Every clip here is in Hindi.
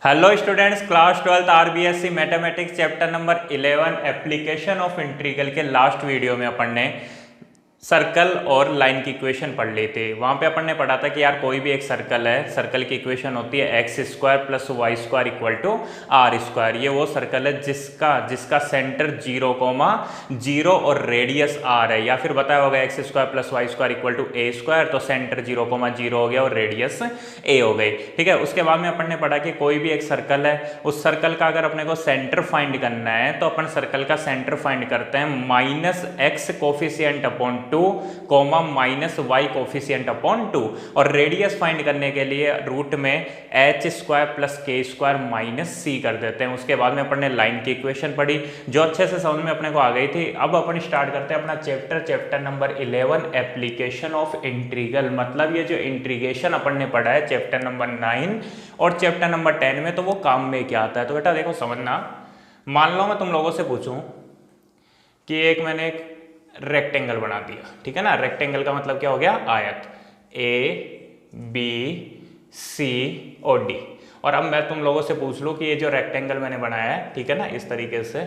Hello students, class 12 RBSC mathematics chapter number 11 application of integral के लास्ट वीडियो में अपन ने सर्कल और लाइन की इक्वेशन पढ़ ली थी। वहाँ पे अपन ने पढ़ा था कि यार कोई भी एक सर्कल है, सर्कल की इक्वेशन होती है x square plus y square equal to r square. ये वो सर्कल है जिसका सेंटर 0,0 और रेडियस आर है, या फिर बताया होगा x square plus y square equal to a square, तो सेंटर 0,0 हो गया और रेडियस ए हो गई। ठीक है, उसके बाद में अपन ने पढ़ा कि कोई भी एक सर्कल है, उस सर्कल का अगर अपने को सेंटर फाइंड करना है तो अपन सर्कल का सेंटर फाइंड करते हैं -x coefficient upon 2 comma -y coefficient upon 2, और रेडियस फाइंड करने के लिए रूट में h स्क्वायर प्लस के स्क्वायर माइनस सी कर देते हैं। उसके बाद में अपन ने लाइन की इक्वेशन पढ़ी जो अच्छे से समझ में अपने को आ गई थी। अब अपन स्टार्ट करते हैं अपना chapter number 11 application of integral. मतलब ये जो इंटीग्रेशन अपन ने पढ़ा है चैप्टर नंबर 9 और चैप्टर नंबर 10 में, तो वो काम में क्या आता है। तो बेटा देखो समझना, मान लो मैं तुम लोगों से पूछूं कि मैंने एक रेक्टेंगल बना दिया, ठीक है ना। रेक्टेंगल का मतलब क्या हो गया, आयत ए बी सी और डी। और अब मैं तुम लोगों से पूछ लूं कि ये जो रेक्टेंगल मैंने बनाया है, ठीक है ना, इस तरीके से,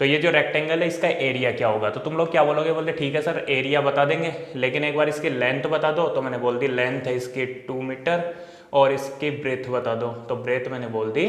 तो ये जो रेक्टेंगल है इसका एरिया क्या होगा। तो तुम लोग क्या बोलोगे, बोलते ठीक है सर एरिया बता देंगे, लेकिन एक बार इसकी लेंथ बता दो। तो मैंने बोल दी लेंथ है इसकी 2 मीटर और इसकी ब्रेथ बता दो, तो ब्रेथ मैंने बोल दी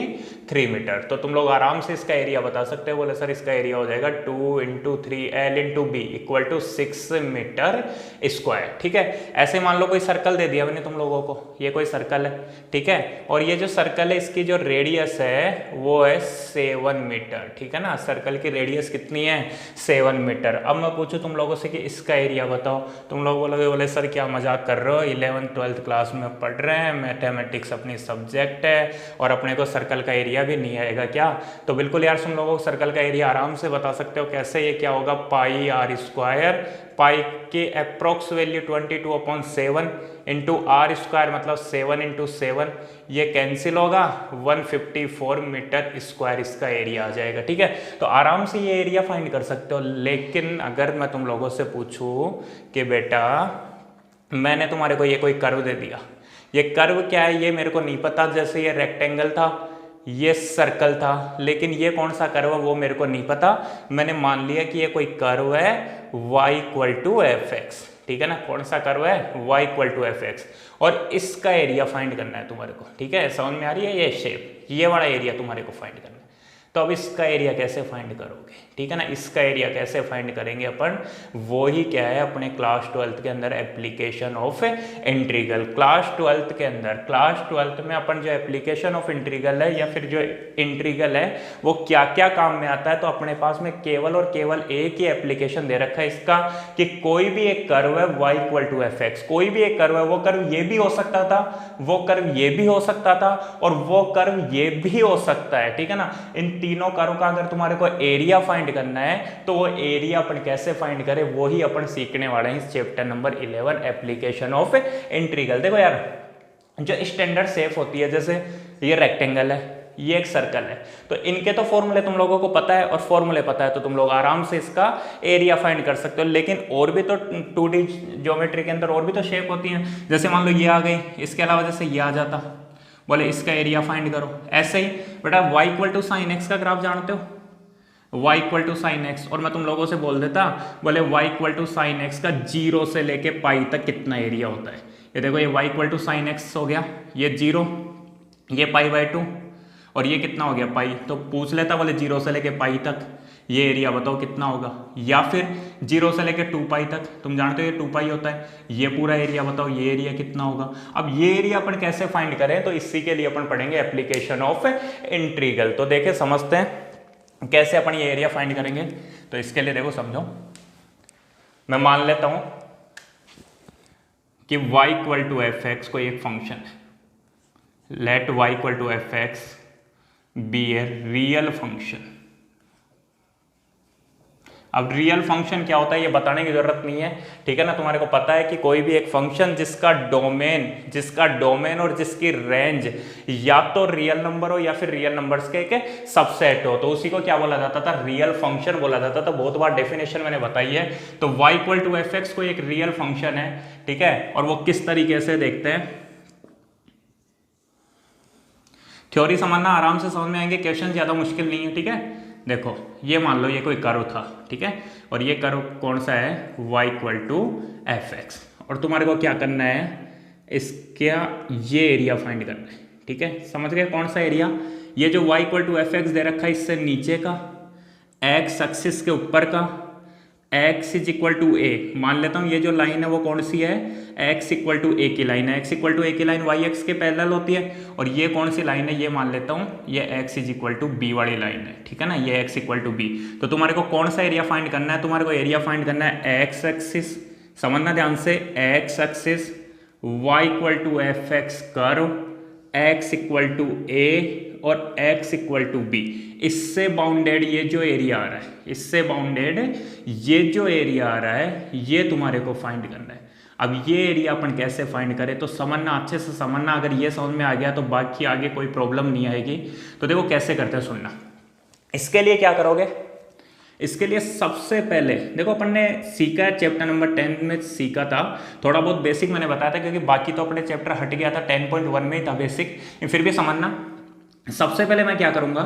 3 मीटर। तो तुम लोग आराम से इसका एरिया बता सकते हो। बोले सर इसका एरिया हो जाएगा 2 × 3 L × B equal to 6 metre square. ठीक है, ऐसे मान लो कोई सर्कल दे दिया मैंने तुम लोगों को, ये कोई सर्कल है, ठीक है, और ये जो सर्कल है इसकी जो रेडियस है वो है 7 मीटर। ठीक है ना, सर्कल की रेडियस कितनी है, 7 मीटर। अब मैं पूछूं तुम लोगों से कि इसका एरिया बताओ, तुम लोग बोलोगे बोले सर क्या मजाक कर रहे हो, 11th 12th क्लास में पढ़ रहे हैं, मैथमेटिक्स अपनी सब्जेक्ट है और अपने को सर्कल का एरिया भी नहीं आएगा क्या। तो बिल्कुल यार तुम लोगों को सर्कल का एरिया आराम से बता सकते हो। कैसे, ये क्या होगा, पाई आर स्क्वायर, पाई की approx value 22/7 into r square मतलब 7 × 7, ये कैंसिल होगा, 154 मीटर स्क्वायर इसका एरिया आ जाएगा। ठीक है, तो आराम से ये एरिया फाइंड कर सकते हो। लेकिन अगर मैं तुम लोगों से पूछूं कि बेटा मैंने तुम्हारे को ये कोई कर्व दे दिया, ये कर्व क्या है ये मेरे को नहीं पता, जैसे ये रेक्टेंगल था, ये सर्कल था, लेकिन ये कौन सा कर्व है वो मेरे को नहीं पता। मैंने मान लिया कि ये कोई कर्व है y = fx, ठीक है ना। कौन सा कर्व है, y = fx, और इसका एरिया फाइंड करना है तुम्हारे को। ठीक है, समझ में आ रही है, ये शेप, ये वाला एरिया तुम्हारे को फाइंड करना है। तो अब इसका एरिया कैसे फाइंड करोगे, ठीक है ना, इसका एरिया कैसे फाइंड करेंगे अपन, वो ही क्या है अपने क्लास 12th के अंदर application of integral. Class 12th के अंदर, क्लास 12th में अपन जो एप्लीकेशन ऑफ इंटीग्रल है या फिर जो इंटीग्रल है वो क्या क्या काम में आता है, तो अपने पास में केवल और केवल एक ही एप्लीकेशन दे रखा है इसका कि कोई भी एक कर्व है y = fx, कोई भी एक कर्व है, वो कर्व ये भी हो सकता था, वो कर्व ये भी हो सकता था, और वो कर्व ये भी हो सकता है। ठीक है ना, इन तीनों कर्व का अगर तुम्हारे को एरिया फाइंड करना है तो वो एरिया अपन कैसे फाइंड करें वो ही अपन सीखने वाले हैं इस chapter number 11 application of integral. देखो यार, जो स्टैंडर्ड शेप होती है, जैसे ये रेक्टेंगल है, ये एक सर्कल है, तो इनके तो फॉर्मूले तुम लोगों को पता है, और फॉर्मूले पता है तो तुम लोग आराम से इसका एरिया फाइंड कर सकते हो। लेकिन और भी तो 2D ज्योमेट्री के अंदर और भी तो शेप होती हैं, जैसे मान लो ये आ गई, इसके अलावा जैसे ये आ जाता, बोले इसका एरिया फाइंड करो। ऐसे ही बेटा y = sin x का ग्राफ जानते हो, y = sin x, और मैं तुम लोगों से बोल देता, बोले y = sin x का 0 से लेके पाई तक कितना एरिया होता है। ये देखो, ये y = sin x हो गया, ये 0, ये π/2, और ये कितना हो गया पाई। तो पूछ लेता, बोले 0 से लेके पाई तक ये एरिया बताओ कितना होगा, या फिर 0 से लेके 2π तक, तुम जानते हो ये 2π होता है, ये पूरा एरिया बताओ ये एरिया कितना होगा। अब ये एरिया अपन कैसे फाइंड करें, तो इसी के लिए अपन पढ़ेंगे एप्लीकेशन ऑफ इंटीग्रल। तो देखे समझते हैं कैसे अपन ये एरिया फाइंड करेंगे। तो इसके लिए देखो समझो, मैं मान लेता हूं कि y = fx कोई एक फंक्शन है, let y = fx be a real function. अब रियल फंक्शन क्या होता है ये बताने की जरूरत नहीं है, ठीक है ना। तुम्हारे को पता है कि कोई भी एक फंक्शन जिसका डोमेन और जिसकी रेंज या तो रियल नंबर हो या फिर रियल नंबर्स के एक सबसेट हो, तो उसी को क्या बोला जाता था, रियल फंक्शन बोला जाता था। बहुत बार डेफिनेशन मैंने बताई है। तो y equal to f x कोई एक रियल फंक्शन है, ठीक है। और वो किस तरीके से देखते हैं, थ्योरी समझना, आराम से समझ में आएंगे, क्वेश्चन ज्यादा मुश्किल नहीं है, ठीक है। देखो ये मान लो ये कोई कर्व था, ठीक है, और ये कर्व कौन सा है, y equal to f x, और तुम्हारे को क्या करना है, इसका ये एरिया फाइंड करना है, ठीक है। समझ गए कौन सा एरिया, ये जो y equal to f x दे रखा है इससे नीचे का, x एक्सिस के ऊपर का, x इज इक्वल टू ए, मान लेता हूँ ये जो लाइन है वो कौन सी है, x इक्वल टू ए की लाइन है। x इक्वल टू ए की लाइन y एक्स के पैरेलल होती है, और ये कौन सी लाइन है, ये मान लेता हूँ ये x is equal to b वाली लाइन है, ठीक है ना, ये x इक्वल टू बी। तो तुम्हारे को कौन सा एरिया फाइंड करना है, तुम्हारे को एरिया फाइंड करना है x एक्सिस, समझना ध्यान से, x axis, y equal to f x curve, x equal to a और x इक्वल टू बी, इससे बाउंडेड ये जो एरिया आ रहा है, इससे बाउंडेड ये जो एरिया आ रहा है, ये तुम्हारे को फाइंड करना है। अब ये एरिया अपन कैसे फाइंड करें, तो समझना, अच्छे से समझना, अगर ये समझ में आ गया तो बाकी आगे कोई प्रॉब्लम नहीं आएगी। तो देखो कैसे करते हैं, सुनना। इसके लिए क्या करोगे, इसके लिए सबसे पहले देखो अपन ने सीखा है, चैप्टर नंबर 10 में सीखा था, थोड़ा बहुत बेसिक मैंने बताया था, क्योंकि बाकी तो अपने चैप्टर हट गया था, 10.1 में ही था बेसिक, फिर भी समझना। सबसे पहले मैं क्या करूंगा,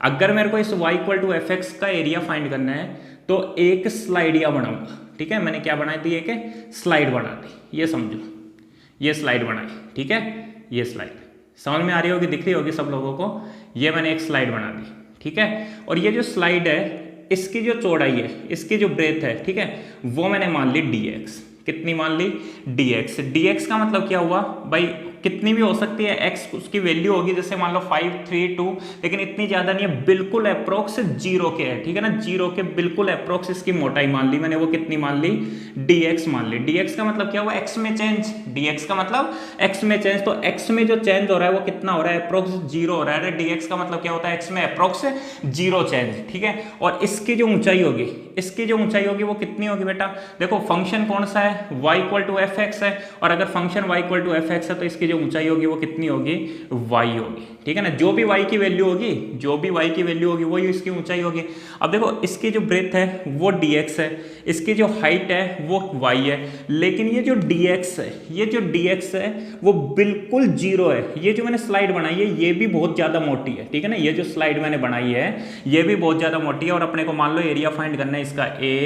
अगर मेरे को इस y equal to f x का एरिया फाइंड करना है तो एक स्लाइडिया बनाऊंगा, ठीक है। मैंने क्या बनाई थी, एक स्लाइड बना दी, ये समझो, ये स्लाइड बनाई, ठीक है, ये स्लाइड समझ में आ रही होगी, दिख रही होगी सब लोगों को, ये मैंने एक स्लाइड बना दी, ठीक है। और ये जो स्लाइड है इसकी जो चौड़ाई है, इसकी जो ब्रेथ है, ठीक है, वो मैंने मान ली dx, कितनी मान ली, dx। dx का मतलब क्या हुआ भाई, कितनी भी हो सकती है x, उसकी वैल्यू होगी जैसे मान लो 5, 3, 2, लेकिन इतनी ज्यादा नहीं है, बिल्कुल अप्रोक्स 0 के है, ठीक है ना, 0 के बिल्कुल अप्रोक्स इसकी मोटाई मान ली मैंने, वो कितनी मान ली, dx मान ली। dx का मतलब क्या हुआ, x में चेंज, dx का मतलब x में चेंज, तो x में जो चेंज हो रहा है वो कितना हो रहा है, अप्रोक्स 0 हो रहा है। dx का मतलब क्या होता है, x में अप्रोक्स 0 चेंज, ठीक है। और इसकी जो ऊंचाई होगी, इसकी जो ऊंचाई होगी वो कितनी होगी बेटा, देखो फंक्शन कौन सा है, y equal to f x है, और अगर function y equal to f x है तो इसकी जो ऊंचाई होगी वो कितनी होगी, y होगी, ठीक है ना। जो भी y की वैल्यू होगी, जो भी y की वैल्यू होगी वही इसकी ऊंचाई होगी। अब देखो इसकी जो ब्रेथ है वो dx है, इसकी जो हाइट है वो y है, लेकिन ये जो dx है, ये जो dx है वो बिल्कुल 0 है। ये जो मैंने स्लाइड बनाई है ये भी बहुत ज्यादा मोटी है, ठीक है ना, ये जो स्लाइड मैंने बनाई है ये भी बहुत ज्यादा मोटी है, और अपने को मान लो एरिया फाइंड करना है इसका a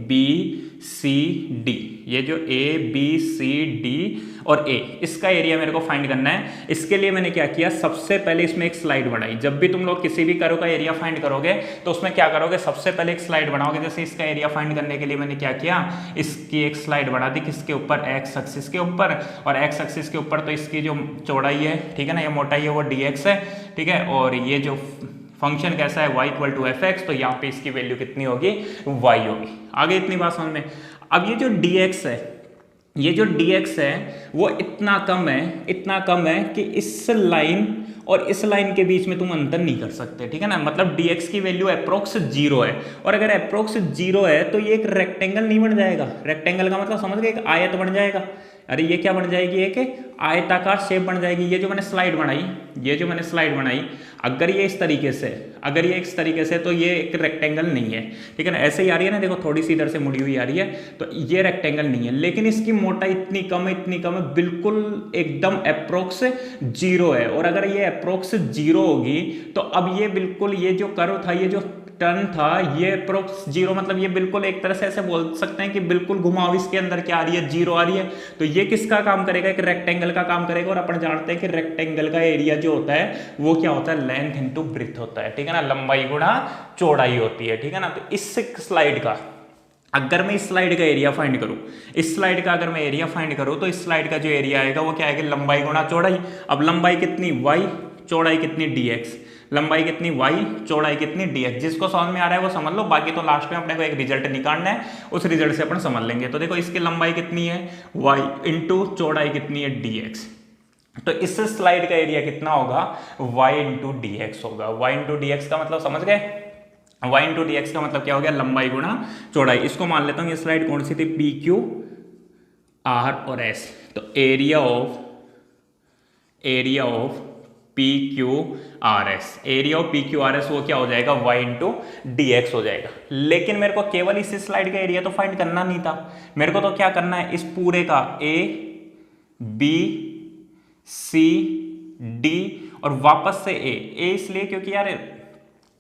b c d, ये जो a b c d और a, इसका एरिया मेरे को फाइंड करना है। इसके लिए मैंने क्या किया, सबसे पहले इसमें एक स्लाइड बनाई। जब भी तुम लोग किसी भी कर्व का एरिया फाइंड करोगे तो उसमें क्या करोगे, सबसे पहले एक स्लाइड बनाओगे। जैसे इसका एरिया फाइंड करने के लिए मैंने क्या किया, इसकी एक स्लाइड बना दी, किसके ऊपर, x एक्सिस के ऊपर, और x एक्सिस के ऊपर तो इसकी जो चौड़ाई है, ठीक है ना, ये मोटाई है वो dx है, ठीक है। और ये जो फंक्शन कैसा है, y equal to f x, तो यहाँ पे इसकी वैल्यू कितनी होगी, y होगी। आगे इतनी बात समझ में। अब ये जो dx है, ये जो dx है वो इतना कम है, इतना कम है कि इस लाइन और इस लाइन के बीच में तुम अंतर नहीं कर सकते, ठीक है ना। मतलब dx की वैल्यू अप्रोक्स 0 है, और अगर अप्रोक्स 0 है तो ये एक रेक्टेंगल नहीं बन जाएगा। रेक्टेंगल का मतलब समझ गए, एक आयत बन जाएगा। अरे ये क्या बन जाएगी, एक आयताकार शेप बन जाएगी। ये जो मैंने स्लाइड बनाई, ये जो मैंने स्लाइड बनाई, अगर ये इस तरीके से, अगर ये इस तरीके से, तो ये एक रेक्टेंगल नहीं है, ठीक है ना। ऐसे ही आ रही है ना, देखो थोड़ी सी इधर से मुड़ी हुई आ रही है, तो ये रेक्टेंगल नहीं है, लेकिन इसकी मोटाई इतनी कम है, इतनी कम है, बिल्कुल एकदम अप्रोक्स 0 है। और अगर ये अप्रोक्स 0 होगी तो अब ये बिल्कुल, ये जो कर्व था, ये जो टर्न था, ये अप्रोक्स 0, मतलब ये बिल्कुल एक तरह से ऐसे बोल सकते हैं कि बिल्कुल घुमाव इसके अंदर क्या आ रही है, 0 आ रही है। तो ये किसका काम करेगा, एक रेक्टेंगल का काम करेगा। और अपन जानते हैं कि रेक्टेंगल का एरिया जो होता है वो क्या होता है, लेंथ इनटू ब्रेथ होता है, ठीक है ना, लंबाई गुणा चौड़ाई होती है, ठीक है ना। तो इस स्लाइड का, अगर मैं इस स्लाइड का एरिया फाइंड करूं, इस स्लाइड का अगर मैं एरिया फाइंड करूं, तो इस स्लाइड का जो एरिया आएगा वो क्या आएगा, लंबाई गुणा चौड़ाई। अब लंबाई कितनी, y, चौड़ाई कितनी, dx। लंबाई कितनी, y, चौड़ाई कितनी, dx। जिसको समझ में आ रहा है वो समझ लो, बाकी तो लास्ट में अपने को एक रिजल्ट निकालना है, उस रिजल्ट से अपन समझ लेंगे। तो देखो इसकी लंबाई कितनी है, y, इंटू चौड़ाई कितनी है, dx। तो इस स्लाइड का एरिया कितना होगा, y इंटू dx होगा। y इंटू dx का मतलब समझ गए, y इंटू डी एक्स का मतलब क्या हो गया, लंबाई गुणा चौड़ाई। इसको मान लेता हूँ ये स्लाइड कौन सी थी, पी क्यू आर और एस। तो area of p q r s, area of p q r S वो क्या हो जाएगा, y इंटू डी एक्स हो जाएगा। लेकिन मेरे को केवल इस स्लाइड का एरिया तो फाइंड करना नहीं था, मेरे को तो क्या करना है, इस पूरे का ए बी सी डी और वापस से ए इसलिए क्योंकि यार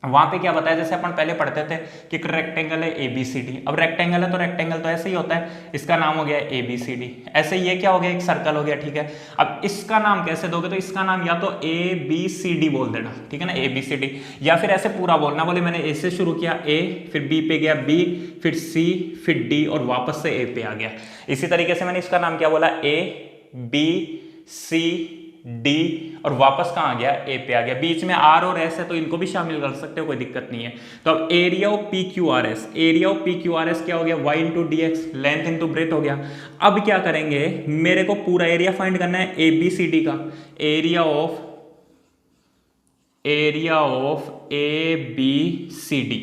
वहां पे क्या बताया, जैसे अपन पहले पढ़ते थे कि एक रेक्टेंगल है ए बी सी डी। अब रेक्टेंगल है तो रेक्टेंगल तो ऐसे ही होता है, इसका नाम हो गया ए बी सी डी। ऐसे ये क्या हो गया, एक सर्कल हो गया, ठीक है। अब इसका नाम कैसे दोगे, तो इसका नाम या तो ए बी सी डी बोल देना, ठीक है ना, ए बी सी डी, या फिर ऐसे पूरा बोलना, बोले मैंने ए से शुरू किया, ए फिर बी पे गया, बी फिर सी फिर डी और वापस से ए पे आ गया। इसी तरीके से मैंने इसका नाम क्या बोला, ए बी सी डी और वापस कहाँ आ गया, ए पे आ गया। बीच में आर और एस है तो इनको भी शामिल कर सकते हो, कोई दिक्कत नहीं है। तो अब area of p q r s, area of p q r s क्या हो गया, y into d x, length into breadth हो गया। अब क्या करेंगे, मेरे को पूरा एरिया फाइंड करना है ए बी सी डी का, area of A B C D,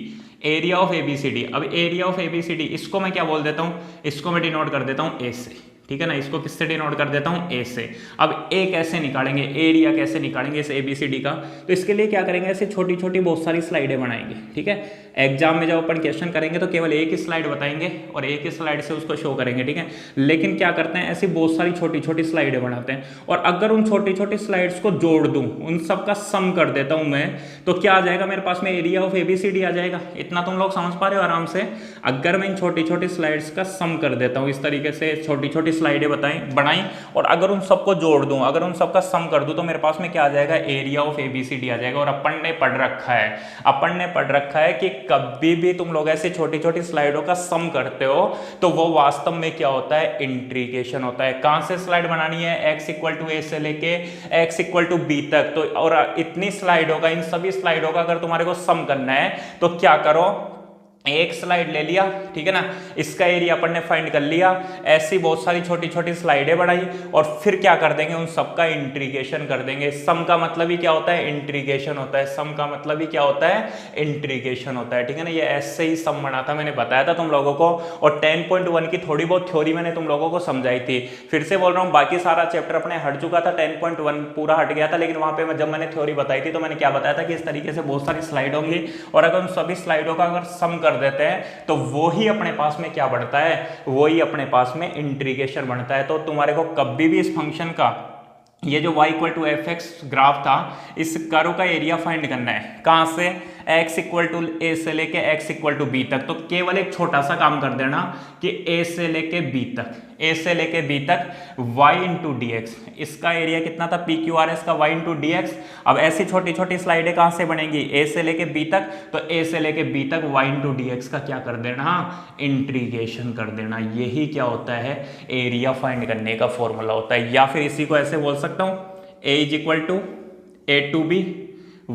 area of A B C D. अब area of A B C D इसको मैं क्या बोल देता हूं, इसको मैं डिनोट कर देता हूं ए से, ठीक है ना, इसको किससे डिनोट कर देता हूं, ए से। अब ए कैसे निकालेंगे, एरिया कैसे निकालेंगे इस एबीसीडी का, तो इसके लिए क्या करेंगे, ऐसे छोटी छोटी बहुत सारी स्लाइडें बनाएंगे, ठीक है। एग्जाम में जब अपन क्वेश्चन करेंगे तो केवल एक ही स्लाइड बताएंगे और एक ही स्लाइड से उसको शो करेंगे, ठीक है। लेकिन क्या करते हैं, ऐसी बहुत सारी छोटी छोटी स्लाइडें बनाते हैं और अगर उन छोटी छोटी स्लाइड्स को जोड़ दूं, उन सब का सम कर देता हूं मैं, तो क्या आ जाएगा मेरे पास में, एरिया ऑफ एबीसीडी आ जाएगा। इतना तुम लोग समझ पा रहे हो आराम से। अगर मैं इन छोटी छोटी स्लाइड्स का सम कर देता हूं, इस तरीके से छोटी छोटी स्लाइडें बनाई और अगर उन सबको जोड़ दूं, अगर उन सबका सम कर दूं, तो मेरे पास में क्या आ जाएगा, एरिया ऑफ एबीसीडी आ जाएगा। और अपन ने पढ़ रखा है कि कभी भी तुम लोग ऐसी छोटी छोटी स्लाइडों का सम करते हो तो वो वास्तव में क्या होता है, इंटीग्रेशन होता है। कहां से स्लाइड बनानी है, x इक्वल टू ए से लेके x इक्वल टू बी तक। तो और इतनी स्लाइडों का, इन सभी स्लाइडों का अगर तुम्हारे को सम करना है तो क्या करो, एक स्लाइड ले लिया, ठीक है ना, इसका एरिया अपन ने फाइंड कर लिया, ऐसी बहुत सारी छोटी छोटी स्लाइडें बनाई और फिर क्या कर देंगे, उन सबका इंटीग्रेशन कर देंगे। सम का मतलब ही क्या होता है, इंटीग्रेशन होता है। सम का मतलब ही क्या होता है, इंटीग्रेशन होता है, ठीक है ना। ये ऐसे ही सम बना था, मैंने बताया था तुम लोगों को, और 10.1 की थोड़ी बहुत थ्योरी मैंने तुम लोगों को समझाई थी। फिर से बोल रहा हूँ, बाकी सारा चैप्टर अपने हट चुका था, 10.1 पूरा हट गया था, लेकिन वहां पे जब मैंने थ्योरी बताई थी तो मैंने क्या बताया था कि इस तरीके से बहुत सारी स्लाइड होंगी और अगर उन सभी स्लाइडों का अगर सम कर देते हैं तो वो ही अपने पास में क्या बढ़ता है, वो ही अपने पास में इंटीग्रेशन बनता है। तो तुम्हारे को कभी भी इस फंक्शन का, ये जो y equal to f x graph था, इस कर्व का एरिया फाइंड करना है। कहां से, x इक्वल टू ए से लेके x इक्वल टू बी तक। तो केवल एक छोटा सा काम कर देना कि a से लेके b तक y इंटू डी एक्स, इसका एरिया कितना था, पी क्यू आर एस का y इंटू डी एक्स। अब ऐसी छोटी छोटी स्लाइडें कहां से बनेंगी, a से लेके b तक, तो a से लेके b तक y इंटू डी एक्स का क्या कर देना, इंटीग्रेशन कर देना। यही क्या होता है, एरिया फाइंड करने का फॉर्मूला होता है। या फिर इसी को ऐसे बोल सकता हूं, a is equal to a to b,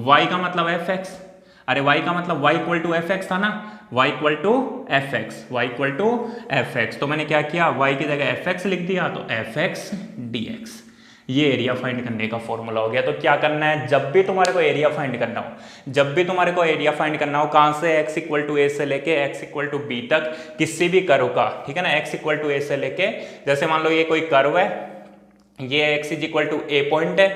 y का मतलब एफ एक्स, अरे y का मतलब y equal to f x था ना, y equal to f x, y equal to f x. तो मैंने क्या किया, y की जगह एफ एक्स लिख दिया, तो एफ एक्स डी एक्स, ये एरिया फाइंड करने का फॉर्मूला हो गया। तो क्या करना है, जब भी तुम्हारे को एरिया फाइंड करना हो, कहां से, x इक्वल टू ए से लेके x इक्वल टू बी तक, किसी भी कर्व का, ठीक है ना, x इक्वल टू ए से लेके, जैसे मान लो ये कोई कर्व है, ये x is equal to a point है,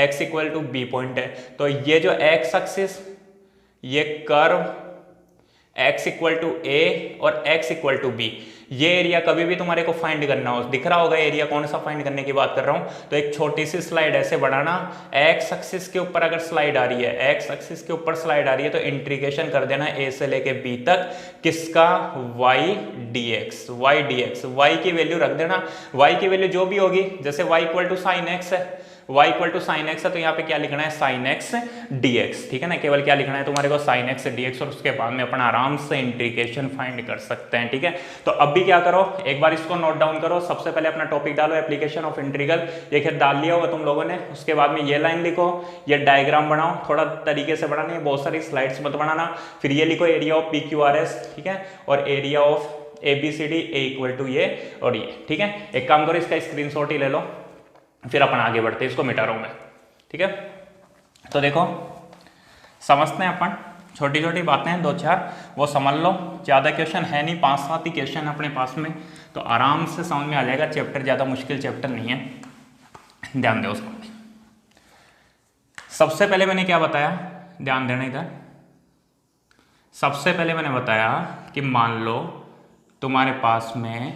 x equal to b point है, तो ये जो x एक्सिस, ये curve x equal to a और x इक्वल टू बी, ये एरिया कभी भी तुम्हारे को फाइंड करना हो, दिख रहा होगा एरिया कौन सा फाइंड करने की बात कर रहा हूं। तो एक छोटी सी स्लाइड ऐसे बनाना, x एक्सिस के ऊपर अगर स्लाइड आ रही है, x एक्सिस के ऊपर स्लाइड आ रही है, तो इंटीग्रेशन कर देना a से लेके b तक, किसका, y dx, y की वैल्यू रख देना, y की वैल्यू जो भी होगी, जैसे y equal to sine x है, y equal to sine x है, तो यहाँ पे क्या लिखना है, साइन एक्स dx, ठीक है ना, केवल क्या लिखना है तुम्हारे को, साइन एक्स dx, और उसके बाद में अपन आराम से इंटीग्रेशन फाइंड कर सकते हैं, ठीक है। तो अब भी क्या करो, एक बार इसको नोट डाउन करो। सबसे पहले अपना टॉपिक डालो, एप्लीकेशन ऑफ इंटीग्रल, ये खैर डाल लिया होगा तुम लोगों ने। उसके बाद में ये लाइन लिखो, ये डायग्राम बनाओ, थोड़ा तरीके से बनानी है, बहुत सारी स्लाइड्स मत बनाना। फिर ये लिखो, area of p q r s, ठीक है, और area of A B C d, a equal to ये और ये, ठीक है। एक काम करो, इसका स्क्रीनशॉट ही ले लो, फिर अपन आगे बढ़ते हैं। इसको मिटा रहा हूं मैं, ठीक है। तो देखो, समझते हैं अपन छोटी छोटी बातें हैं 2-4, वो समझ लो, ज़्यादा क्वेश्चन है नहीं, 5-7 ही क्वेश्चन अपने पास में, तो आराम से समझ में आ जाएगा। चैप्टर ज़्यादा मुश्किल चैप्टर नहीं है, ध्यान दो उसको। सबसे पहले मैंने क्या बताया, ध्यान देना इधर। सबसे पहले मैंने बताया कि मान लो तुम्हारे पास में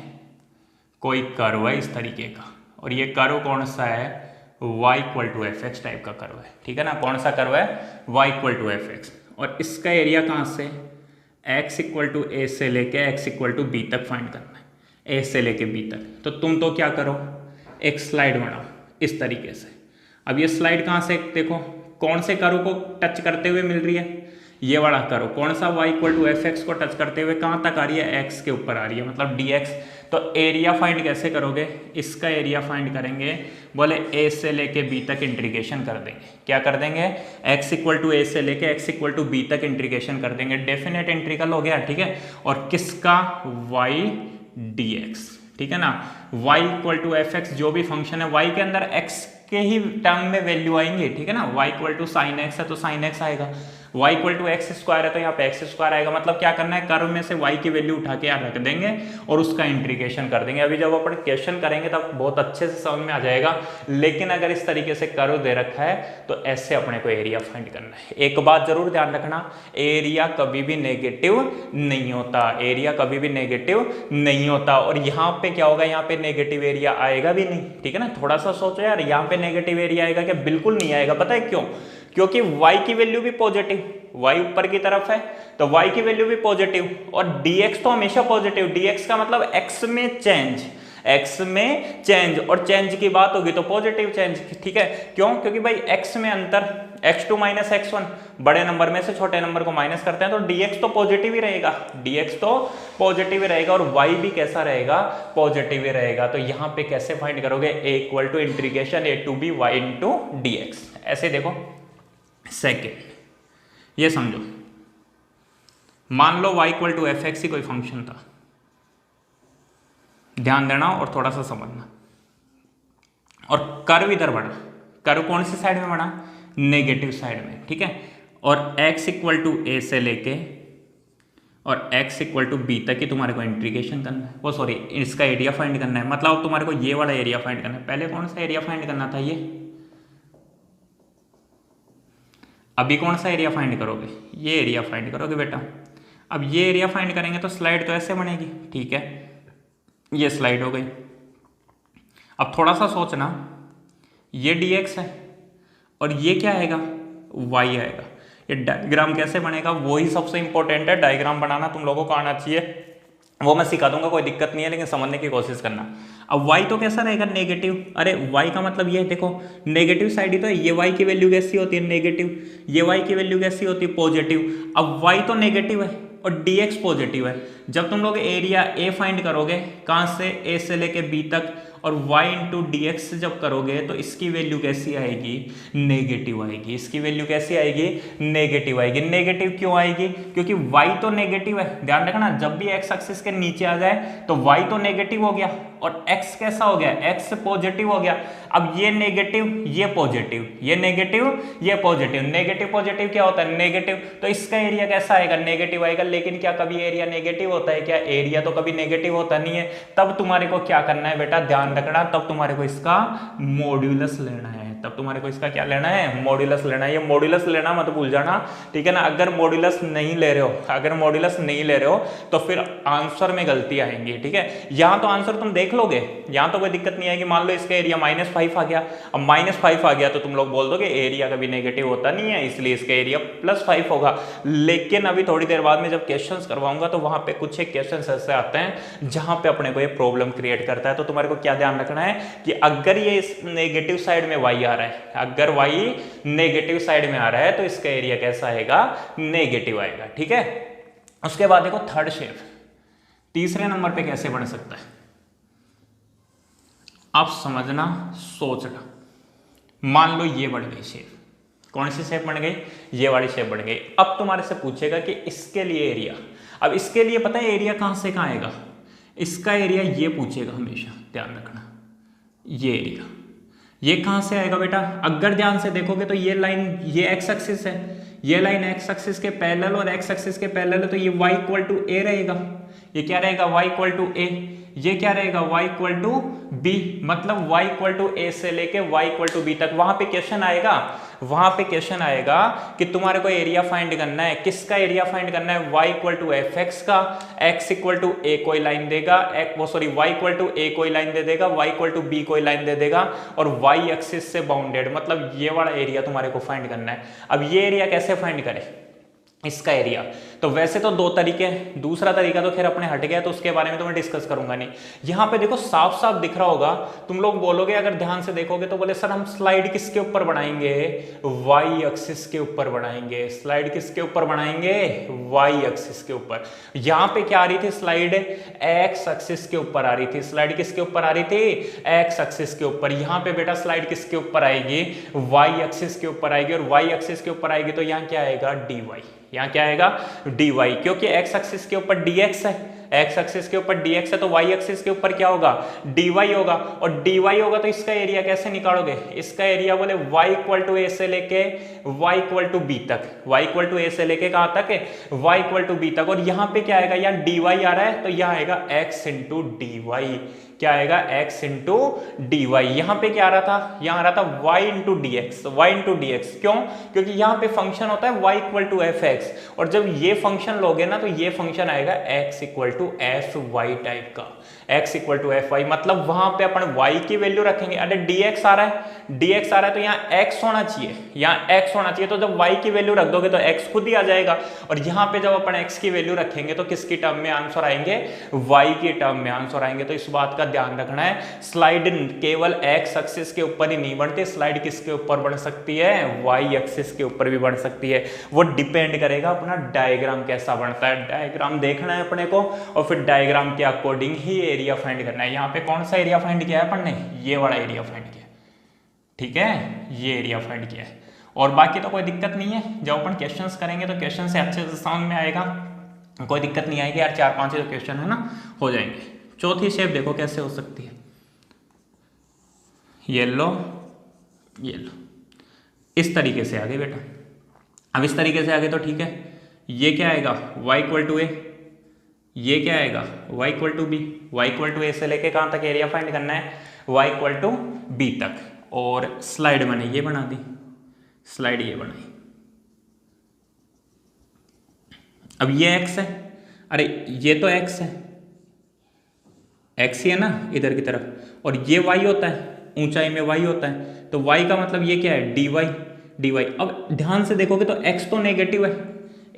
कोई कर्व है इस तरीके का, और ये कर्व कौन सा है, y = fx टाइप का कर्व है, ठीक है ना। कौन सा कर्व है, y = fx, और इसका एरिया कहाँ से, x = a से लेके x = b तक फाइंड करना है, a से लेके b तक। तो तुम तो क्या करो, एक स्लाइड बनाओ इस तरीके से। अब ये स्लाइड कहाँ से, देखो कौन से कर्व को टच करते हुए मिल रही है, ये वाला कर्व। कौन सा, y = fx को टच करते हुए कहाँ तक आ रही है, x के ऊपर आ रही है, मतलब dx। तो एरिया फाइंड कैसे करोगे, इसका एरिया फाइंड करेंगे, बोले a से लेके b तक इंटीग्रेशन कर देंगे। क्या कर देंगे, x = a से लेके x = b तक इंटीग्रेशन कर देंगे, डेफिनेट इंटीग्रल हो गया, ठीक है। और किसका, y dx, ठीक है ना। y = fx, जो भी फंक्शन है y के अंदर x के ही टर्म में वैल्यू आएंगे, ठीक है ना। y = sin x है तो sin x आएगा, y = x² है तो यहाँ पे x² आएगा। मतलब क्या करना है, कर्व में से y की वैल्यू उठा के यहाँ रख देंगे और उसका इंटीग्रेशन कर देंगे। अभी जब अपन क्वेश्चन करेंगे तब बहुत अच्छे से समझ में आ जाएगा। लेकिन अगर इस तरीके से कर्व दे रखा है तो ऐसे अपने को एरिया फाइंड करना है। एक बात जरूर ध्यान रखना, एरिया कभी भी नेगेटिव नहीं होता, एरिया कभी भी नेगेटिव नहीं होता। और यहाँ पे क्या होगा, यहाँ पे नेगेटिव एरिया आएगा भी नहीं, ठीक है ना। थोड़ा सा सोचो यार, यहाँ पे नेगेटिव एरिया आएगा क्या, बिल्कुल नहीं आएगा। पता है क्यों, क्योंकि y की वैल्यू भी पॉजिटिव, y ऊपर की तरफ है तो y की वैल्यू भी पॉजिटिव, और dx तो हमेशा पॉजिटिव। dx का मतलब x में चेंज, x में चेंज, और चेंज की बात होगी तो पॉजिटिव चेंज, ठीक है। क्यों, क्योंकि भाई x में अंतर, x2 - x1, बड़े नंबर में से छोटे नंबर को माइनस करते हैं तो dx तो पॉजिटिव ही रहेगा, dx तो पॉजिटिव ही रहेगा, और y भी कैसा रहेगा, पॉजिटिव ही रहेगा। तो यहाँ पे कैसे फाइंड करोगे, a = integration a to b y into dx। ऐसे देखो, सेकेंड ये समझो, मान लो y = fx ही कोई फंक्शन था, ध्यान देना और थोड़ा सा समझना। और कर्व इधर बढ़ा, कर्व कौन सी साइड में बढ़ा, नेगेटिव साइड में, ठीक है। और x = a से लेके और x = b तक ही तुम्हारे को इंटीग्रेशन करना है, वो सॉरी इसका एरिया फाइंड करना है। मतलब तुम्हारे को ये वाला एरिया फाइंड करना है। पहले कौन सा एरिया फाइंड करना था, ये, अभी कौन सा एरिया फाइंड करोगे, ये एरिया फाइंड करोगे बेटा। अब ये एरिया फाइंड करेंगे तो स्लाइड तो ऐसे बनेगी, ठीक है, ये स्लाइड हो गई। अब थोड़ा सा सोचना, ये dx है और ये क्या आएगा, y आएगा। ये डायग्राम कैसे बनेगा, वो ही सबसे इंपॉर्टेंट है। डायग्राम बनाना तुम लोगों को आना चाहिए, वो मैं सिखा दूंगा, कोई दिक्कत नहीं है, लेकिन समझने की कोशिश करना। अब y तो कैसा रहेगा, नेगेटिव। अरे y का मतलब ये देखो, नेगेटिव साइड ही तो है। ये y की वैल्यू कैसी होती है, नेगेटिव। ये y की वैल्यू कैसी होती है, पॉजिटिव। अब y तो नेगेटिव है और dx पॉजिटिव है। जब तुम लोग एरिया a फाइंड करोगे, कहाँ से, a से लेके b तक, और y into dx जब करोगे तो इसकी वैल्यू कैसी आएगी, नेगेटिव आएगी। इसकी वैल्यू कैसी आएगी, नेगेटिव आएगी। नेगेटिव क्यों आएगी, क्योंकि y तो नेगेटिव है। ध्यान रखना, जब भी x एक्सिस के नीचे आ जाए तो y तो नेगेटिव हो गया और x कैसा हो गया, x पॉजिटिव हो गया। अब ये नेगेटिव, ये पॉजिटिव, ये नेगेटिव, ये पॉजिटिव। नेगेटिव पॉजिटिव क्या होता है, नेगेटिव। तो इसका एरिया कैसा आएगा, नेगेटिव आएगा। लेकिन क्या कभी एरिया नेगेटिव होता है क्या, एरिया तो कभी नेगेटिव होता नहीं है। तब तुम्हारे को क्या करना है बेटा, ध्यान रखना, तब तुम्हारे को इसका मॉड्यूलस लेना है। तब तुम्हारे को इसका क्या लेना है, मॉड्यूलस लेना है। ये मॉड्यूलस लेना मत भूल जाना, ठीक है ना। अगर मॉड्यूलस नहीं ले रहे हो, अगर मॉड्यूलस नहीं ले रहे हो तो फिर आंसर में गलती आएंगी, ठीक है। यहाँ तो आंसर तुम देख लोगे, यहाँ तो कोई दिक्कत नहीं आएगी। मान लो इसका एरिया -5 आ गया, अब -5 आ गया तो तुम लोग बोल दोगे एरिया कभी नेगेटिव होता नहीं है, इसलिए इसका एरिया +5 होगा। लेकिन अभी थोड़ी देर बाद में जब क्वेश्चंस करवाऊंगा तो वहां पे कुछ एक क्वेश्चंस ऐसे आते हैं जहां पे अपने को ये प्रॉब्लम क्रिएट करता है। तो तुम्हारे को क्या ध्यान रखना है कि अगर ये इस नेगेटिव साइड में y आ रहा है, अगर y नेगेटिव साइड में आ रहा है तो इसका एरिया कैसा आएगा, नेगेटिव आएगा, ठीक है। उसके बाद देखो थर्ड शेप, तीसरे नंबर पे कैसे बन सकता है, आप समझना, सोचना। मान लो ये बढ़ गई शेप, कौन सी शेप बन गई, ये वाली शेप बन गई। अब तुम्हारे से पूछेगा कि इसके लिए एरिया, अब इसके लिए पता है एरिया कहां से कहां आएगा, इसका एरिया ये पूछेगा हमेशा, ध्यान रखना। ये एरिया ये कहां से आएगा बेटा, अगर ध्यान से देखोगे तो ये लाइन, ये एक्स एक्सिस है, ये लाइन एक्स एक्सिस के पैरेलल और एक्स एक्सिस के पैरेलल है, तो ये y इक्वल टू ए रहेगा। ये क्या रहेगा? y equal to a. ये क्या रहेगा? y equal to b. मतलब y इक्वल टू ए से लेके y इक्वल टू बी तक वहां पे क्वेश्चन आएगा, वहां पे क्वेश्चन आएगा कि तुम्हारे को एरिया फाइंड करना है। किसका एरिया फाइंड करना है? y equal to f x का। x इक्वल टू ए कोई लाइन देगा, y इक्वल टू ए कोई लाइन दे देगा, y इक्वल टू बी कोई लाइन दे देगा, और y एक्सिस से बाउंडेड, मतलब ये वाला एरिया तुम्हारे को फाइंड करना है। अब ये एरिया कैसे फाइंड करें? इसका एरिया तो वैसे तो दो तरीके हैं, दूसरा तरीका तो खैर अपने हट गया, तो उसके बारे में तो मैं डिस्कस करूंगा नहीं। यहां पे देखो साफ साफ दिख रहा होगा, तुम लोग बोलोगे अगर ध्यान से देखोगे तो बोले सर हम स्लाइड किसके ऊपर बनाएंगे? वाई एक्सिस के ऊपर बनाएंगे। स्लाइड किसके ऊपर बनाएंगे? वाई एक्सिस के ऊपर। यहां पे क्या आ रही थी? स्लाइड एक्स एक्सिस के ऊपर आ रही थी। स्लाइड किसके ऊपर आ रही थी? एक्स एक्सिस के ऊपर। यहां पे बेटा स्लाइड किसके ऊपर आएगी? वाई एक्सिस के ऊपर आएगी, और वाई एक्सिस के ऊपर आएगी तो यहाँ क्या आएगा? D y. यहाँ क्या आएगा? dy, क्योंकि x एक्सिस के ऊपर dx है, x एक्सिस के ऊपर dx है, तो y एक्सिस के ऊपर क्या होगा? dy होगा। और dy होगा तो इसका एरिया कैसे निकालोगे? इसका एरिया बोले y इक्वल टू ए से लेके y इक्वल टू बी तक, y इक्वल टू ए से लेके कहाँ तक है? y इक्वल टू बी तक। और यहाँ पे क्या आएगा? यहाँ dy आ रहा है तो यहाँ आएगा x इंटू डी वाई। क्या आएगा? x into d y. यहाँ पे क्या आ रहा था? यहाँ आ रहा था y into d x. Y into d x क्यों? क्योंकि यहाँ पे फंक्शन होता है y equal to f x, और जब ये फंक्शन लोगे ना तो ये फंक्शन आएगा x equal to f y type का। x equal to f y, मतलब वहां पे अपन y की वैल्यू रखेंगे। अरे dx आ रहा है, dx आ रहा है तो यहाँ x होना चाहिए, यहाँ x होना चाहिए। तो जब y की वैल्यू रख दोगे तो x खुद ही आ जाएगा, और यहाँ पे जब अपन x की वैल्यू रखेंगे तो किसकी टर्म में आंसर आएंगे? y के टर्म में आंसर आएंगे। तो इस बात का ध्यान रखना है, स्लाइड केवल x एक्सिस के ऊपर ही नहीं बनती, स्लाइड किसके ऊपर बन सकती है? y एक्सिस के ऊपर भी बन सकती है। वो डिपेंड करेगा अपना डायग्राम कैसा बनता है। डायग्राम देखना है अपने को, और फिर डायग्राम के अकॉर्डिंग ही एरिया फाइंड करना है। यहाँ पे कौन सा एरिया फाइंड किया है अपन ने? ये वाला एरिया फाइंड किया, ठीक है, ये एरिया फाइंड किया है। और बाकी तो कोई दिक्कत नहीं है, जब अपन क्वेश्चंस करेंगे तो क्वेश्चन से अच्छे से समझ में आएगा, कोई दिक्कत नहीं आएगी यार। 4-5 जो क्वेश्चन है ना हो जाएंगे। चौथी शेप देखो कैसे हो सकती है, येलो येलो, इस तरीके से आगे बेटा। अब इस तरीके से आगे तो ठीक है, ये क्या आएगा? y इक्वल टू ए, ये क्या आएगा? y equal to b. y equal to a से लेके कहाँ तक एरिया फाइंड करना है? y इक्वल टू बी तक। और स्लाइड मैंने ये बना दी, स्लाइड ये बनाई। अब ये x है, अरे ये तो x है, x ही है ना इधर की तरफ, और ये y होता है, ऊंचाई में y होता है, तो y का मतलब ये क्या है? dy dy। अब ध्यान से देखोगे तो x तो नेगेटिव है,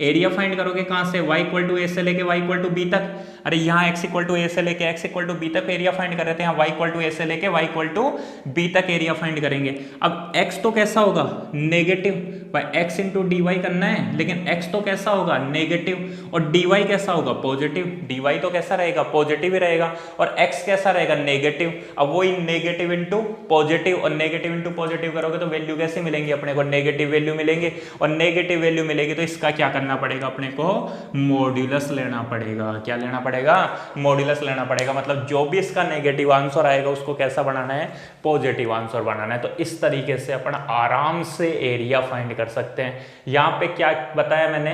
एरिया फाइंड करोगे कहां से? y इक्वल टू ए से लेके y इक्वल टू बी तक। अरे यहाँ x इक्वल टू ए से लेके x इक्वल टू बी तक एरिया फाइंड कर रहे थे, यहाँ y इक्वल टू ए से लेके y इक्वल टू बी तक एरिया फाइंड करेंगे। अब x तो कैसा होगा? नेगेटिव, भाई x इंटू डी वाई करना है, लेकिन x तो कैसा होगा? नेगेटिव, और dy कैसा होगा? पॉजिटिव। dy तो कैसा रहेगा? पॉजिटिव ही रहेगा, और x कैसा रहेगा? नेगेटिव। अब वही नेगेटिव इंटू पॉजिटिव, और नेगेटिव इंटू पॉजिटिव करोगे तो वैल्यू कैसे मिलेंगी अपने को? नेगेटिव वैल्यू मिलेंगे, और नेगेटिव वैल्यू मिलेगी तो इसका क्या करना पड़ेगा अपने को? मॉड्यूलस लेना पड़ेगा। क्या लेना पड़ेगा? मॉड्यूलस लेना पड़ेगा। मतलब जो भी इसका नेगेटिव आंसर आएगा उसको कैसा बनाना है? पॉजिटिव आंसर बनाना है। तो इस तरीके से अपन आराम से एरिया फाइंड कर सकते हैं। यहाँ पे क्या बताया मैंने,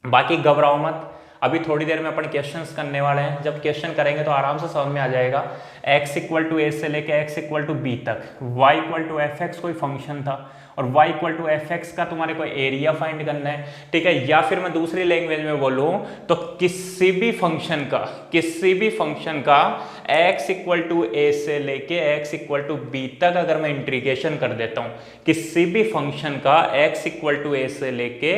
बाकी घबराओ मत, अभी थोड़ी देर में अपन क्वेश्चंस करने वाले हैं। जब क्वेश्चन करेंगे तो आराम से समझ में आ जाएगा। x इक्वल टू ए से लेके x इक्वल टू बी तक, y equal to f x कोई फंक्शन था, और y equal to f x का तुम्हारे को एरिया फाइंड करना है, ठीक है। या फिर मैं दूसरी लैंग्वेज में बोलूं तो किसी भी फंक्शन का x इक्वल टू ए से लेके x इक्वल टू बी तक अगर मैं इंटीग्रेशन कर देता हूं, किसी भी फंक्शन का x इक्वल टू ए से लेके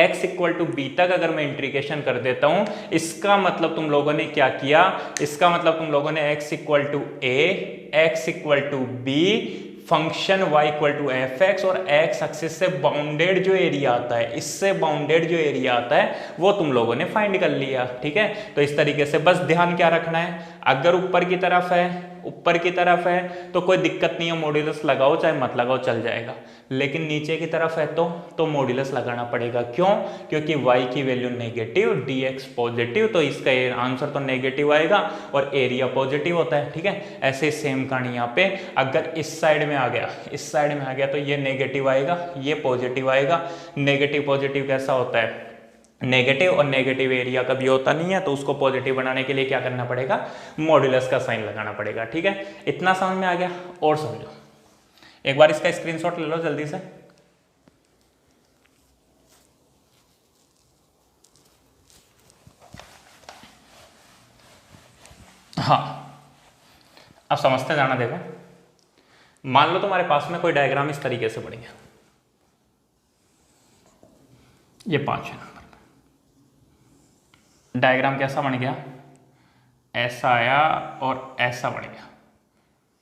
x इक्वल टू बी तक अगर मैं इंटीग्रेशन कर देता हूं, इसका मतलब तुम लोगों ने क्या किया? इसका मतलब तुम लोगों ने x equal to a, x equal to b, function y equal to f x और x एक्सिस से बाउंडेड जो एरिया आता है, इससे बाउंडेड जो एरिया आता है वो तुम लोगों ने फाइंड कर लिया, ठीक है। तो इस तरीके से बस ध्यान क्या रखना है, अगर ऊपर की तरफ है तो कोई दिक्कत नहीं है, मॉड्यूलस लगाओ चाहे मत लगाओ चल जाएगा। लेकिन नीचे की तरफ है तो मॉड्यूलस लगाना पड़ेगा। क्यों? क्योंकि y की वैल्यू नेगेटिव, dx पॉजिटिव, तो इसका आंसर तो नेगेटिव आएगा और एरिया पॉजिटिव होता है। ठीक है, ऐसे सेम कहानी यहाँ पे, अगर इस साइड में आ गया तो ये नेगेटिव आएगा, ये पॉजिटिव आएगा। नेगेटिव पॉजिटिव कैसा होता है? नेगेटिव, और नेगेटिव एरिया कभी होता नहीं है, तो उसको पॉजिटिव बनाने के लिए क्या करना पड़ेगा? मॉड्यूलस का साइन लगाना पड़ेगा। ठीक है, इतना समझ में आ गया? और समझो, एक बार इसका स्क्रीनशॉट ले लो जल्दी से। हाँ, अब समझते जाना। देखो, मान लो तुम्हारे पास में कोई डायग्राम इस तरीके से बन गया, ये 5 नंबर डायग्राम कैसा बन गया? ऐसा आया और ऐसा बन गया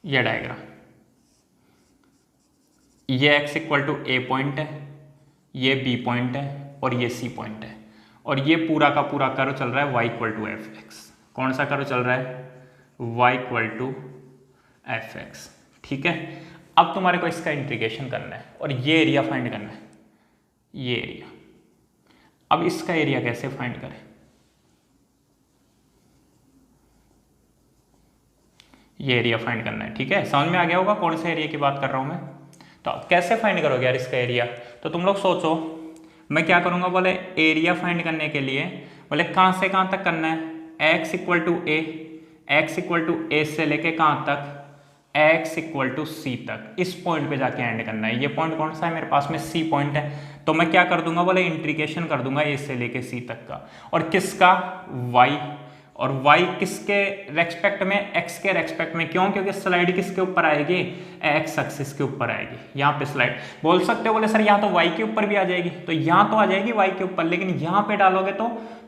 ये डायग्राम। ये x equal to a point है, ये b पॉइंट है और ये c पॉइंट है, और ये पूरा का पूरा कर्व चल रहा है y equal to f x. कौन सा कर्व चल रहा है? y equal to f x. ठीक है, अब तुम्हारे को इसका इंटीग्रेशन करना है और ये एरिया फाइंड करना है, ये एरिया। अब इसका एरिया कैसे फाइंड करें? ये एरिया फाइंड करना है। ठीक है, समझ में आ गया होगा कौन से एरिया की बात कर रहा हूं मैं। तो कैसे फाइंड करोगे यार इसका एरिया? तो तुम लोग सोचो, मैं क्या करूंगा, बोले एरिया फाइंड करने के लिए बोले कहां से कहां तक करना है? x इक्वल टू ए से लेके कहां तक? x इक्वल टू सी तक, इस पॉइंट पे जाके एंड करना है। ये पॉइंट कौन सा है मेरे पास में? c पॉइंट है। तो मैं क्या कर दूंगा, बोले इंटीग्रेशन कर दूंगा a से लेके c तक का, और किसका? y, और y किसके रेस्पेक्ट में? x के रेस्पेक्ट में। क्यों? क्योंकि स्लाइड किसके ऊपर आएगी? x एक्सिस के ऊपर आएगी। यहाँ पे स्लाइड बोल सकते हो, बोले सर यहाँ तो y के ऊपर भी आ जाएगी, तो यहाँ तो आ जाएगी y के ऊपर, लेकिन यहाँ पे डालोगे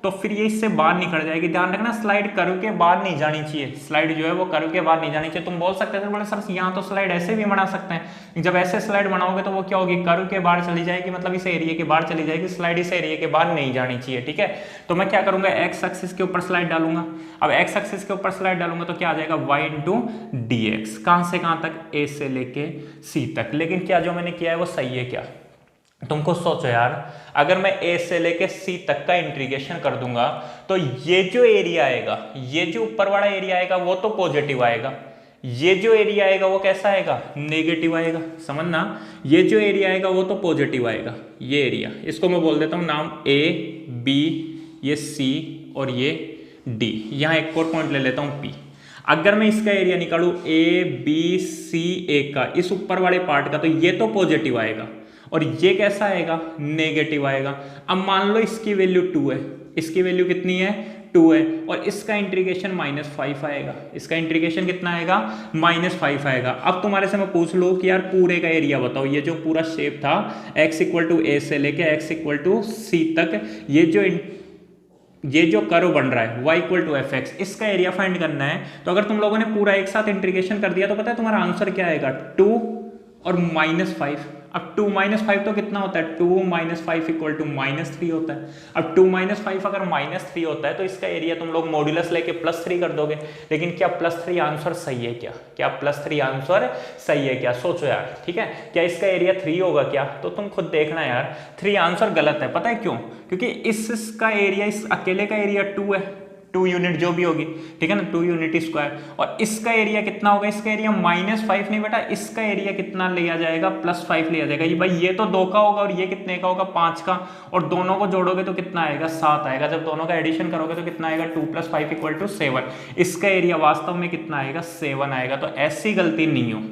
तो फिर ये इससे बाहर निकल जाएगी। ध्यान रखना, स्लाइड कर्व के बाहर नहीं जानी चाहिए, स्लाइड जो है वो कर्व के बाहर नहीं जानी चाहिए। तुम बोल सकते हो बोले सर यहाँ तो स्लाइड ऐसे भी बना सकते हैं, जब ऐसे स्लाइड बनाओगे तो वो क्या होगी? कर्व के बाहर चली जाएगी, मतलब इस एरिया के बाहर चली जाएगी, स्लाइड इस एरिया के बाहर नहीं जानी चाहिए। ठीक है, तो मैं क्या करूंगा, एक्स एक्सिस के ऊपर स्लाइड डालूंगा। अब एक्स एक्सिस के ऊपर स्लाइड डालूंगा तो क्या आ जाएगा? y into d x. कहां से कहां तक? a से लेके c तक। लेकिन क्या जो मैंने किया है वो सही है क्या? तुमको सोचो यार, अगर मैं a से लेके c तक का इंटीग्रेशन कर दूंगा तो ये जो एरिया आएगा, ये जो ऊपर वाला एरिया आएगा वो तो पॉजिटिव आएगा, ये जो एरिया आएगा वो कैसा आएगा? नेगेटिव आएगा। समझना, ये जो एरिया आएगा वो तो पॉजिटिव आएगा, ये एरिया, इसको मैं बोल देता हूं नाम a b, ये c और ये d। यहां एक और पॉइंट ले लेता हूं p। अगर मैं इसका एरिया निकालूं a b c a का, इस ऊपर वाले पार्ट का, तो ये तो पॉजिटिव आएगा और ये कैसा आएगा? नेगेटिव आएगा। अब मान लो इसकी वैल्यू 2 है, इसकी वैल्यू कितनी है? 2 है, और इसका इंटीग्रेशन -5 आएगा। इसका इंटीग्रेशन कितना आएगा? -5 आएगा। अब तुम्हारे से मैं पूछ लूँ कि यार पूरे का एरिया बताओ, ये जो पूरा शेप था x इक्वल टू a से लेके x इक्वल टू c तक, ये जो कर्व बन रहा है y equal to f x, इसका एरिया फाइंड करना है। तो अगर तुम लोगों ने पूरा एक साथ इंटीग्रेशन कर दिया तो पता है तुम्हारा आंसर क्या आएगा? 2 और -5। अब 2 - 5 तो कितना होता है? 2 - 5 इक्वल टू -3 होता है। अब 2 - 5 अगर -3 होता है तो इसका एरिया तुम लोग मॉड्यूलस लेके +3 कर दोगे। लेकिन क्या +3 आंसर सही है क्या? क्या +3 आंसर सही है क्या? सोचो यार, ठीक है, क्या इसका एरिया 3 होगा क्या? तो तुम खुद देखना यार, 3 आंसर गलत है। पता है क्यों? क्योंकि इसका एरिया, इस अकेले का एरिया 2 है, 2 यूनिट जो भी होगी, ठीक है ना, 2 यूनिट स्क्वायर। और इसका एरिया कितना होगा? इसका एरिया -5 नहीं बेटा, इसका एरिया कितना लिया जाएगा? +5 लिया जाएगा। ये भाई ये तो 2 का होगा और ये कितने का होगा? 5 का, और दोनों को जोड़ोगे तो कितना आएगा? 7 आएगा। जब दोनों का एडिशन करोगे तो कितना आएगा? 2 + 5 इक्वल टू 7। इसका एरिया वास्तव में कितना आएगा? 7 आएगा। तो ऐसी गलती नहीं हो,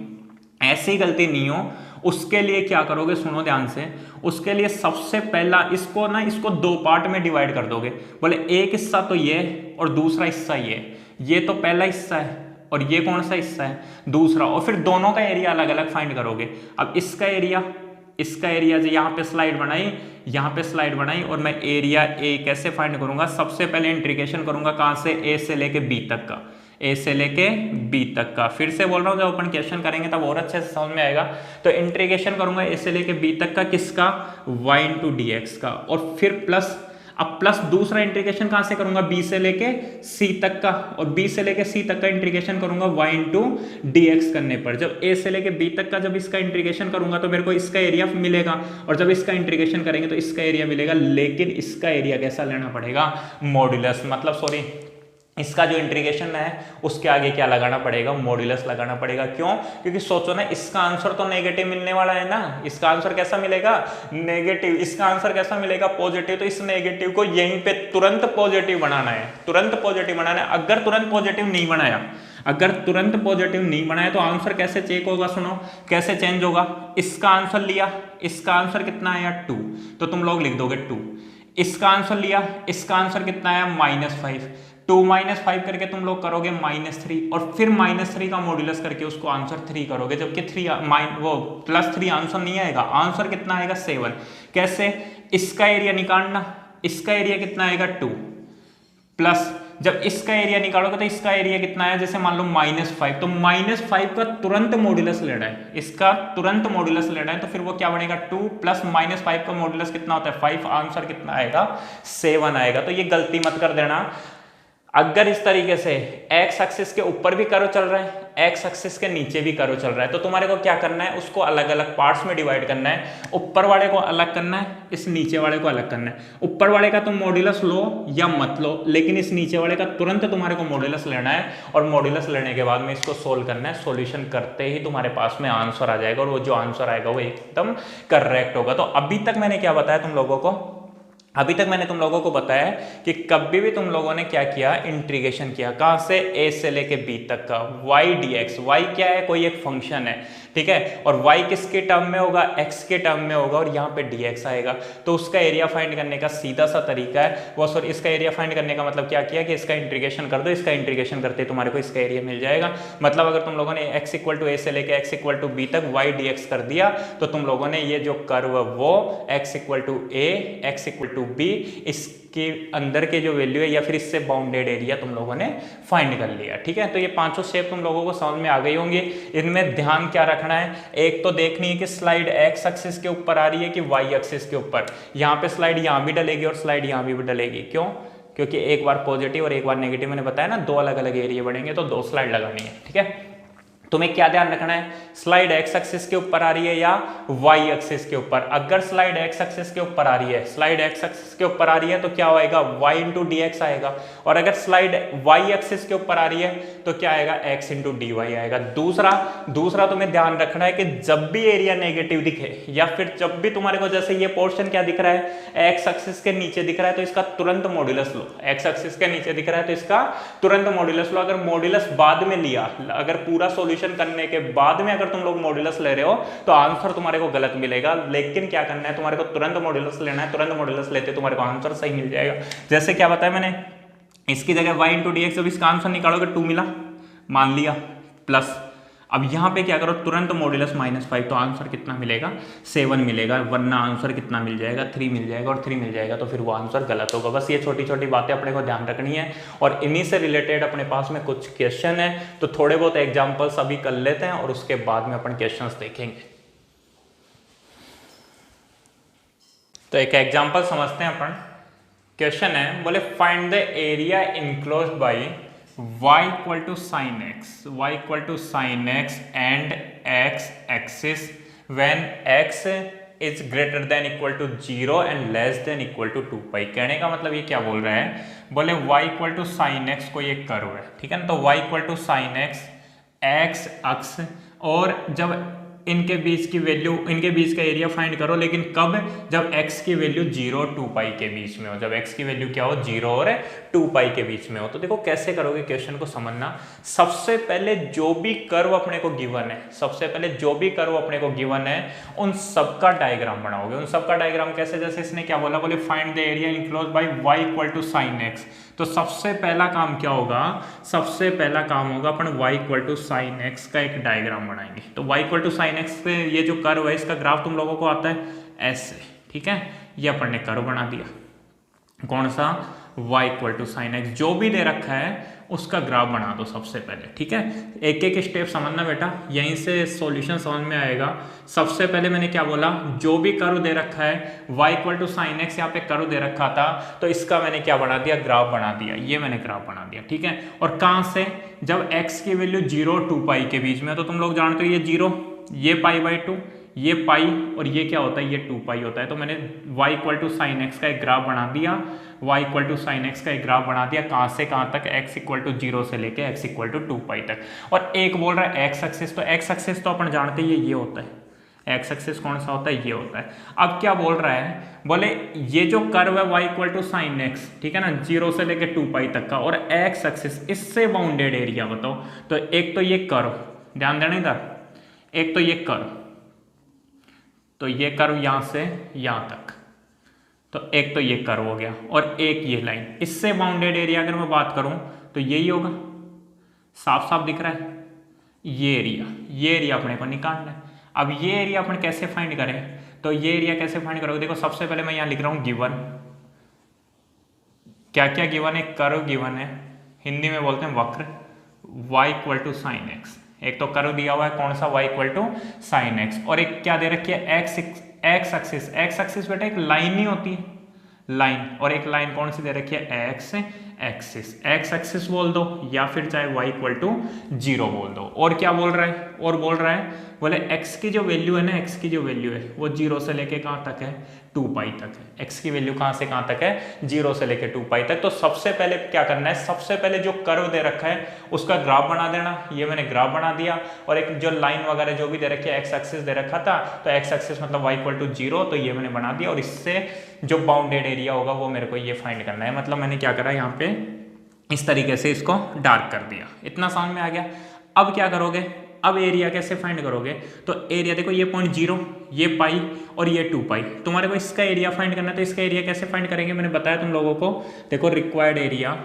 ऐसी गलती नहीं हो। उसके लिए क्या करोगे? सुनो ध्यान से। उसके लिए सबसे पहला इसको 2 पार्ट में डिवाइड कर दोगे। बोले एक हिस्सा तो ये और दूसरा हिस्सा ये तो पहला हिस्सा है और ये कौन सा हिस्सा है? दूसरा। और फिर दोनों का एरिया अलग अलग फाइंड करोगे। अब इसका एरिया जो यहाँ पे स्लाइड बनाई और मैं एरिया ए कैसे फाइंड करूंगा? सबसे पहले इंटीग्रेशन करूंगा कहां से? ए से लेके बी तक का, ए से लेके बी तक का। फिर से बोल रहा हूँ, जब अपन क्वेश्चन करेंगे तब और अच्छे से समझ में आएगा। तो इंटीग्रेशन करूंगा ए से लेके बी तक का, किसका? y इंटू डी एक्स का, और फिर प्लस अब प्लस दूसरा इंटीग्रेशन कहां से करूंगा, बी से लेके सी तक का, और बी से लेके सी तक का इंटीग्रेशन करूंगा y इंटू डी एक्स करने पर। जब a से लेके b तक का जब इसका इंटीग्रेशन करूंगा तो मेरे को इसका एरिया मिलेगा, और जब इसका इंटीग्रेशन करेंगे तो इसका एरिया मिलेगा, लेकिन इसका एरिया कैसा लेना पड़ेगा, मॉड्यूलस, मतलब सॉरी इसका जो इंटीग्रेशन है उसके आगे क्या लगाना पड़ेगा, मॉड्यूलस लगाना पड़ेगा। क्यों, क्योंकि सोचो ना, इसका आंसर तो नेगेटिव मिलने वाला है ना, इसका आंसर कैसा मिलेगा, नेगेटिव, इसका आंसर कैसा मिलेगा, पॉजिटिव। तो इस नेगेटिव को यहीं पे तुरंत पॉजिटिव बनाना है, तुरंत पॉजिटिव बनाना है। अगर तुरंत पॉजिटिव नहीं बनाया, अगर तुरंत पॉजिटिव नहीं बनाया तो आंसर कैसे चेक होगा, सुनो कैसे चेंज होगा। इसका आंसर लिया, इसका आंसर कितना आया 2, तो तुम लोग लिख दोगे 2। इसका आंसर लिया, इसका आंसर कितना आया -5, 2 - 5 करके तुम लोग करोगे -3, और फिर -3 का मॉड्यूलस करके उसको आंसर 3 करोगे, जबकि 3 वो +3 आंसर नहीं आएगा, आंसर कितना आएगा 7। कैसे, इसका एरिया निकालना, इसका एरिया कितना आएगा 2, प्लस जब इसका एरिया निकालोगे तो इसका एरिया कितना है, जैसे मान लो -5, तो -5 का तुरंत मॉड्यूलस लेना है, इसका तुरंत मॉड्यूलस लेना है, तो फिर वो क्या बनेगा 2 प्लस -5 का मॉड्यूलस कितना होता है 5, आंसर कितना आएगा 7 आएगा। तो ये गलती मत कर देना। अगर इस तरीके से एक्स एक्सिस के ऊपर भी कर्व चल रहा है, एक्स एक्सिस के नीचे भी कर्व चल रहा है, तो तुम्हारे को क्या करना है, उसको अलग अलग पार्ट्स में डिवाइड करना है। ऊपर वाले को अलग करना है, इस नीचे वाले को अलग करना है। ऊपर वाले का तुम मॉड्यूलस लो या मत लो, लेकिन इस नीचे वाले का तुरंत तुम्हारे को मॉड्यूलस लेना है, और मॉड्यूलस लेने के बाद में इसको सोल्व करना है। सॉल्यूशन करते ही तुम्हारे पास में आंसर आ जाएगा, और वो जो आंसर आएगा वो एकदम करेक्ट होगा। तो अभी तक मैंने क्या बताया तुम लोगों को, अभी तक मैंने तुम लोगों को बताया कि कभी भी तुम लोगों ने क्या किया, इंटीग्रेशन किया, कहां से, a से लेके b तक का, y dx, y क्या है, कोई एक फंक्शन है, ठीक है, और y किसके टर्म में होगा, x के टर्म में होगा, और यहाँ पे dx आएगा। तो उसका एरिया फाइंड करने का सीधा सा तरीका है वो, सॉरी इसका एरिया फाइंड करने का मतलब क्या किया कि इसका इंटीग्रेशन कर दो, इसका इंटीग्रेशन करते तुम्हारे को इसका एरिया मिल जाएगा। मतलब अगर तुम लोगों ने x = a से लेके x = b तक y dx कर दिया, तो तुम लोगों ने ये जो कर्व वो x = a, x = b, इसके अंदर के जो वैल्यू है या फिर इससे बाउंडेड एरिया तुम लोगों ने फाइंड कर लिया, ठीक है। तो ये पांचों स्टेप तुम लोगों को समझ में आ गई होंगी। इनमें ध्यान क्या रखना है, एक तो देखनी है कि स्लाइड एक्स एक्सिस के ऊपर आ रही है कि वाई एक्सिस के ऊपर। यहाँ पे स्लाइड यहाँ भी डलेगी और स्लाइड यहाँ भी डलेगी, क्यों, क्योंकि एक बार पॉजिटिव और एक बार नेगेटिव, मैंने बताया ना, दो अलग अलग एरिया बनेंगे, तो 2 स्लाइड लगानी है, ठीक है। तुम्हें क्या ध्यान रखना है, स्लाइड एक्स एक्सिस के ऊपर आ रही है या वाई एक्सिस के ऊपर। अगर स्लाइड एक्स एक्सिस के ऊपर आ रही है, स्लाइड एक्स एक्सिस के ऊपर आ रही है तो क्या होएगा, y इंटू डी एक्स आएगा, और अगर स्लाइड वाई एक्सिस के ऊपर आ रही है तो क्या आएगा, x इंटू डी वाई आएगा। दूसरा तुम्हें ध्यान रखना है कि जब भी एरिया नेगेटिव दिखे, या फिर जब भी तुम्हारे को जैसे ये पोर्शन क्या दिख रहा है, एक्स एक्सिस के नीचे दिख रहा है, तो इसका तुरंत मॉड्यूलस लो। एक्स एक्सिस के नीचे दिख रहा है तो इसका तुरंत मॉड्यूलस लो। अगर मॉड्यूलस बाद में लिया, अगर पूरा करने के बाद में अगर तुम लोग मॉड्यूलस ले रहे हो तो आंसर तुम्हारे को गलत मिलेगा। लेकिन क्या करना है, तुम्हारे को तुरंत मॉड्यूलस लेना है, तुरंत मॉड्यूलस लेते तुम्हारे को आंसर सही मिल जाएगा। जैसे क्या बताया मैंने, इसकी जगह y इंटू डी एक्स, जब इसका आंसर निकालोगे 2 मिला, मान लिया, प्लस अब यहाँ पे क्या करो, तुरंत मॉड्यूलस -5, तो आंसर कितना मिलेगा, 7 मिलेगा, वरना आंसर कितना मिल जाएगा, 3 मिल जाएगा, और 3 मिल जाएगा तो फिर वो आंसर गलत होगा। बस ये छोटी छोटी बातें अपने को ध्यान रखनी है, और इन्हीं से रिलेटेड अपने पास में कुछ क्वेश्चन है, तो थोड़े बहुत एग्जाम्पल्स अभी कर लेते हैं और उसके बाद में अपन क्वेश्चंस देखेंगे। तो एक एग्जाम्पल समझते हैं अपन। क्वेश्चन है, बोले find the area enclosed bye y = sin x, y = sin x and x axis when x is greater than equal to 0 and less than equal to 2π। कहने का मतलब ये क्या बोल रहे हैं, बोले y = sin x कोई एक कर्व है, ठीक है ना, तो y = sin x, x अक्ष, और जब इनके बीच की वैल्यू, इनके बीच का एरिया फाइंड करो, लेकिन कब, जब x की वैल्यू 0 और 2π के बीच में हो, जब x की वैल्यू क्या हो, 0 और 2π के बीच में हो। तो देखो कैसे करोगे क्वेश्चन को समझना। सबसे पहले जो भी कर्व अपने को गिवन है, सबसे पहले जो भी कर्व अपने को गिवन है, उन सबका डायग्राम बनाओगे। उन सबका डायग्राम कैसे, जैसे इसने क्या बोला, बोले find the area enclosed bye y = sin x, तो सबसे पहला काम क्या होगा, सबसे पहला काम होगा अपन y = sin x का एक डायग्राम बनाएंगे। तो y = sin x पे ये जो कर्व है, इसका ग्राफ तुम लोगों को आता है ऐसे, ठीक है, ये अपन ने कर्व बना दिया। कौन सा, y = sin x, जो भी दे रखा है उसका ग्राफ बना दो सबसे पहले, ठीक है। एक एक स्टेप समझना बेटा, यहीं से सॉल्यूशन समझ में आएगा। सबसे पहले मैंने क्या बोला, जो भी कर्व दे रखा है y equal to sine x, यहाँ पे कर्व दे रखा था तो इसका मैंने क्या बना दिया, ग्राफ बना दिया। ये मैंने ग्राफ बना दिया, ठीक है। और कहाँ से, जब x की वैल्यू 0 2 पाई के बीच में, तो तुम लोग जानते हो ये 0, ये π/2, ये पाई और ये क्या होता है, ये 2 पाई होता है। तो मैंने y equal to sine x का एक ग्राफ बना दिया, y equal to sine x का एक ग्राफ बना दिया। कहाँ से कहाँ तक, x इक्वल टू 0 से लेके x इक्वल टू 2 पाई तक। और एक बोल रहा है x एक्सिस, तो x एक्सिस तो अपन जानते ही ये होता है, x एक्सिस कौन सा होता है, ये होता है। अब क्या बोल रहा है, बोले ये जो कर्व है y equal to sine x, ठीक है ना, 0 से लेके 2 पाई तक का, और x एक्सिस इससे बाउंडेड एरिया बताओ। तो एक तो ये कर्व, ध्यान देना इधर, एक तो ये कर्व, तो ये कर्व यहां से यहां तक, तो एक तो ये कर्व हो गया, और एक ये लाइन, इससे बाउंडेड एरिया अगर मैं बात करूं तो यही होगा। साफ साफ दिख रहा है, ये एरिया अपने को निकालना है। अब ये एरिया अपन कैसे फाइंड करें, तो ये एरिया कैसे फाइंड करोगे, देखो सबसे पहले मैं यहां लिख रहा हूं गिवन, क्या क्या गिवन है, कर्व गिवन है, हिंदी में बोलते हैं वक्र, y equal to sine x. एक तो कर्व दिया हुआ है कौन सा, y equal to sine x, और एक क्या दे रखी है, x एक्सिस। x एक्सिस बेटा एक लाइन ही होती है, लाइन, और एक लाइन कौन सी दे रखी है, x एक्सिस बोल दो, या फिर चाहे y इक्वल टू 0 बोल दो। और क्या बोल रहा है, और बोल रहा है, बोले x की जो वैल्यू है ना, x की जो वैल्यू है वो 0 से लेके कहाँ तक है, 2 पाई तक है। x की वैल्यू कहाँ से कहाँ तक है, 0 से लेके 2 पाई तक। तो सबसे पहले क्या करना है, सबसे पहले जो कर्व दे रखा है उसका ग्राफ बना देना। ये मैंने ग्राफ बना दिया, और एक जो लाइन वगैरह जो भी दे रखी है, x एक्सिस दे रखा था, तो x एक्सिस मतलब y इक्वल टू 0, तो ये मैंने बना दिया। और इससे जो बाउंडेड एरिया होगा वो मेरे को ये फाइंड करना है। मतलब मैंने क्या करा, यहाँ पे इस तरीके से इसको डार्क कर दिया। इतना समझ में आ गया। अब क्या करोगे, अब एरिया कैसे फाइंड करोगे, तो एरिया देखो, ये पॉइंट 0, ये पाई और ये 2 पाई, तुम्हारे को इसका एरिया फाइंड करना है। तो इसका एरिया कैसे फाइंड करेंगे, मैंने बताया तुम लोगों को, देखो रिक्वायर्ड एरिया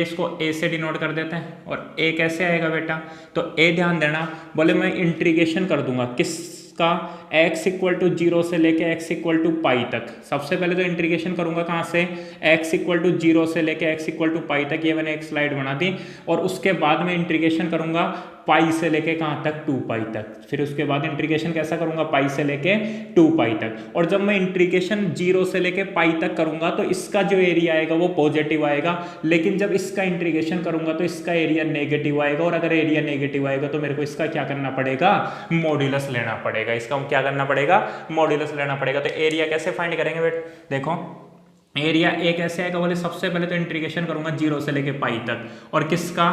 इसको a से डिनोट कर देते हैं, और a कैसे आएगा बेटा, तो a ध्यान देना, बोले मैं इंटीग्रेशन कर दूंगा किसका, x इक्वल टू 0 से लेके x इक्वल टू पाई तक। सबसे पहले तो इंटीग्रेशन करूंगा कहाँ से, x इक्वल टू 0 से लेके x इक्वल टू पाई तक, ये मैंने एक स्लाइड बना दी। और उसके बाद में इंटीग्रेशन करूंगा पाई से लेके कहाँ तक, 2 पाई तक। फिर उसके बाद इंटीग्रेशन कैसा करूंगा, पाई से लेके 2 पाई तक। और जब मैं इंटीग्रेशन 0 से लेके पाई तक करूंगा तो इसका जो एरिया आएगा वो पॉजिटिव आएगा, लेकिन जब इसका इंटीग्रेशन करूंगा तो इसका एरिया नेगेटिव आएगा। और अगर एरिया नेगेटिव आएगा तो मेरे को इसका क्या करना पड़ेगा, मॉड्यूलस लेना पड़ेगा। इसका क्या करना पड़ेगा, मॉड्यूलस लेना पड़ेगा। तो एरिया कैसे फाइंड करेंगे बेटा, देखो एरिया ए कैसे आएगा, बोले सबसे पहले तो इंटीग्रेशन करूंगा 0 से लेके पाई तक, और किसका,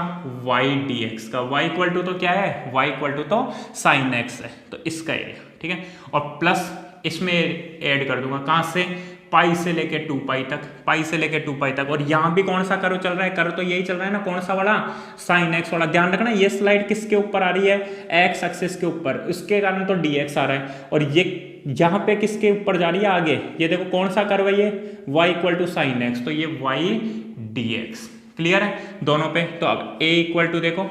y dx का। y इक्वल टू तो क्या है, y इक्वल टू तो साइन एक्स है, तो इसका एरिया, ठीक है। और प्लस इसमें ऐड कर दूंगा कहाँ से, पाई से लेके 2 पाई तक, पाई से लेके 2 पाई तक। और यहाँ भी कौन सा कर्व चल रहा है, कर्व तो यही चल रहा है ना, कौन सा वाला, साइन एक्स वाला। ध्यान रखना ये स्लाइड किसके ऊपर आ रही है, एक्स एक्सिस के ऊपर, उसके कारण तो dx आ रहा है। और ये यहाँ पे किसके ऊपर जा रही है, आगे, ये देखो कौन सा कर्व है, ये y equal to sine x, तो ये y dx। क्लियर है दोनों पे। तो अब a इक्वल टू देखो,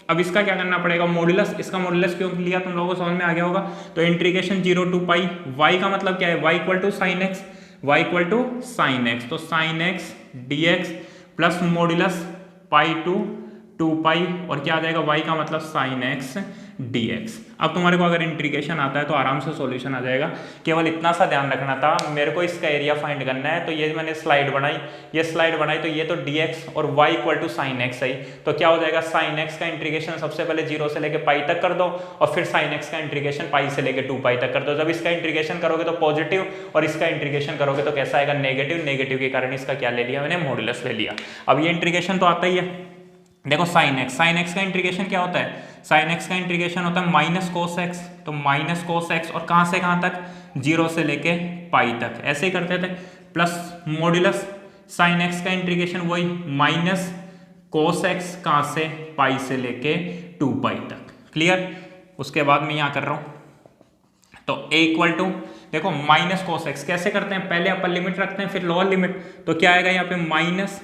अब इसका क्या करना पड़ेगा, मॉड्यूलस। इसका मॉड्यूलस क्यों लिया, तुम लोगों को समझ में आ गया होगा। तो इंटीग्रेशन 0 टू पाई, y का मतलब क्या है, y equal to sine x, y equal to sine x, तो sine x dx plus modulus pi to 2 pi, और क्या आ जाएगा, y का मतलब साइन एक्स dx। अब तुम्हारे को अगर इंटीग्रेशन आता है तो आराम से सॉल्यूशन आ जाएगा। केवल इतना सा ध्यान रखना था, मेरे को इसका एरिया फाइंड करना है। तो ये मैंने स्लाइड बनाई, तो ये तो dx और y equal to sine x है। तो क्या हो जाएगा, साइन एक्स का इंटीग्रेशन सबसे पहले 0 से लेके पाई तक कर दो, और फिर साइन एक्स का इंटीग्रेशन पाई से लेके 2 पाई तक कर दो। जब इसका इंटीग्रेशन करोगे तो पॉजिटिव, और इसका इंटीग्रेशन करोगे तो कैसा आएगा, नेगेटिव। नेगेटिव के कारण इसका क्या ले लिया मैंने, मॉड्यूलस ले लिया। अब ये इंटीग्रेशन तो आता ही है, देखो साइन एक्स का इंटीग्रेशन क्या होता है, साइन एक्स का इंटीग्रेशन होता है माइनस कोस एक्स, तो माइनस कोस एक्स, और कहाँ से कहाँ तक, 0 से लेके पाई तक, ऐसे ही करते थे। प्लस मॉड्यूलस साइन एक्स का इंटीग्रेशन वही माइनस कोस एक्स, कहाँ से, पाई से लेके 2 पाई तक। क्लियर। उसके बाद मैं यहाँ कर रहा हूँ, तो a इक्वल टू देखो माइनस कोस एक्स कैसे करते हैं, पहले अपर लिमिट रखते हैं फिर लोअर लिमिट। तो क्या आएगा यहाँ पे, माइनस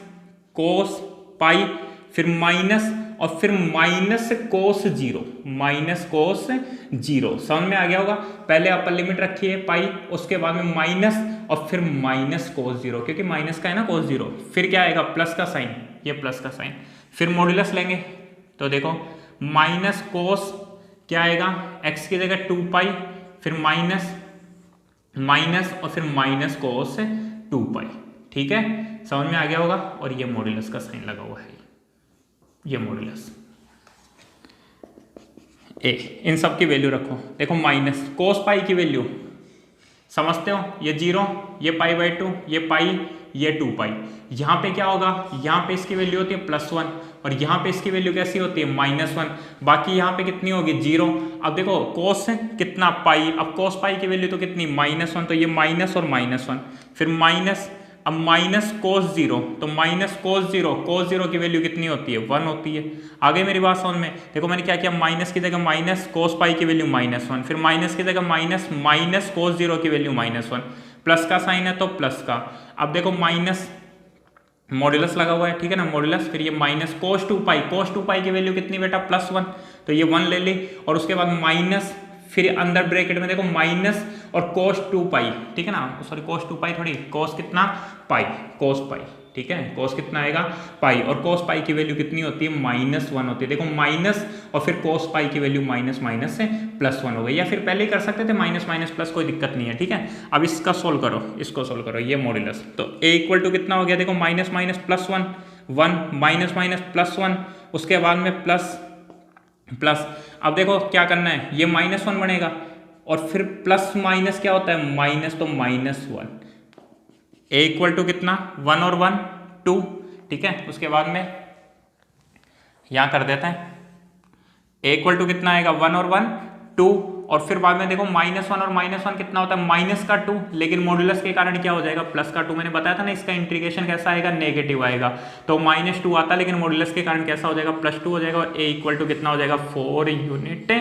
कोस पाई, फिर माइनस, और फिर minus cos zero, minus cos zero. समझ में आ गया होगा। पहले अपर लिमिट रखी है पाई, उसके बाद में माइनस और फिर माइनस कोस जीरो, क्योंकि माइनस का है ना कोस जीरो। फिर क्या आएगा प्लस का साइन, ये प्लस का साइन। फिर मॉड्यूलस लेंगे तो देखो माइनस कोस क्या आएगा, एक्स की जगह 2 पाई, फिर माइनस माइनस और फिर माइनस कोस 2 पाई। ठीक है, समझ में आ गया होगा। और ये मॉड्यूलस का साइन लगा हुआ है, ये मॉड्यूलस ए। इन सब की वैल्यू रखो। देखो माइनस कोस पाई की वैल्यू समझते हो, ये 0, ये π/2, ये पाई, ये 2 पाई। यहाँ पे क्या होगा, यहाँ पे इसकी वैल्यू होती है +1 और यहाँ पे इसकी वैल्यू कैसी होती है -1। बाकी यहाँ पे कितनी होगी 0। अब देखो कोस कितना पाई, अब कोस पाई की वैल्यू तो कितनी -1, तो ये माइनस और -1, फिर माइनस, अब माइनस कोस जीरो, तो माइनस कोस जीरो की वैल्यू कितनी होती है 1 होती है। आगे मेरी बात समझ में। देखो मैंने क्या किया, माइनस की जगह माइनस, कोस पाई की वैल्यू -1, फिर माइनस की जगह माइनस, माइनस कोस जीरो की वैल्यू -1, प्लस का साइन है तो प्लस का। अब देखो माइनस मॉड्यूलस लगा हुआ है, ठीक है ना, मॉड्यूलस। फिर ये माइनस कोस 2 पाई, कोस 2 पाई की वैल्यू कितनी बेटा +1, तो ये 1 ले ली। और उसके बाद माइनस, फिर अंदर ब्रैकेट में देखो माइनस और कोस 2 पाई, ठीक है ना, सॉरी कोस 2 पाई थोड़ी, कोस कितना पाई, कोस पाई, ठीक है, कोस कितना आएगा पाई। और कोस पाई की वैल्यू कितनी होती है -1 होती है। देखो माइनस और फिर कोस पाई की वैल्यू माइनस माइनस से +1 हो गई, या फिर पहले ही कर सकते थे माइनस माइनस प्लस, कोई दिक्कत नहीं है। ठीक है, अब इसका सोल्व करो, इसको सोल्व करो, ये मॉड्यूलस। तो a इक्वल टू कितना हो गया, देखो माइनस माइनस +1, 1 माइनस माइनस +1, उसके बाद में प्लस प्लस। अब देखो क्या करना है, ये -1 बनेगा और फिर प्लस माइनस क्या होता है माइनस, तो -1। a इक्वल टू कितना 1 और 1 2, ठीक है। उसके बाद में यहां कर देते हैं a इक्वल टू कितना आएगा 1 और 1 2, और फिर बाद में देखो -1 और -1 कितना होता है माइनस का 2, लेकिन मॉड्यूलस के कारण क्या हो जाएगा प्लस का 2। मैंने बताया था ना इसका इंटीग्रेशन कैसा आएगा नेगेटिव आएगा, तो -2 आता है, लेकिन मॉड्यूलस के कारण कैसा हो जाएगा +2 हो जाएगा। और a इक्वल टू कितना हो जाएगा 4 यूनिट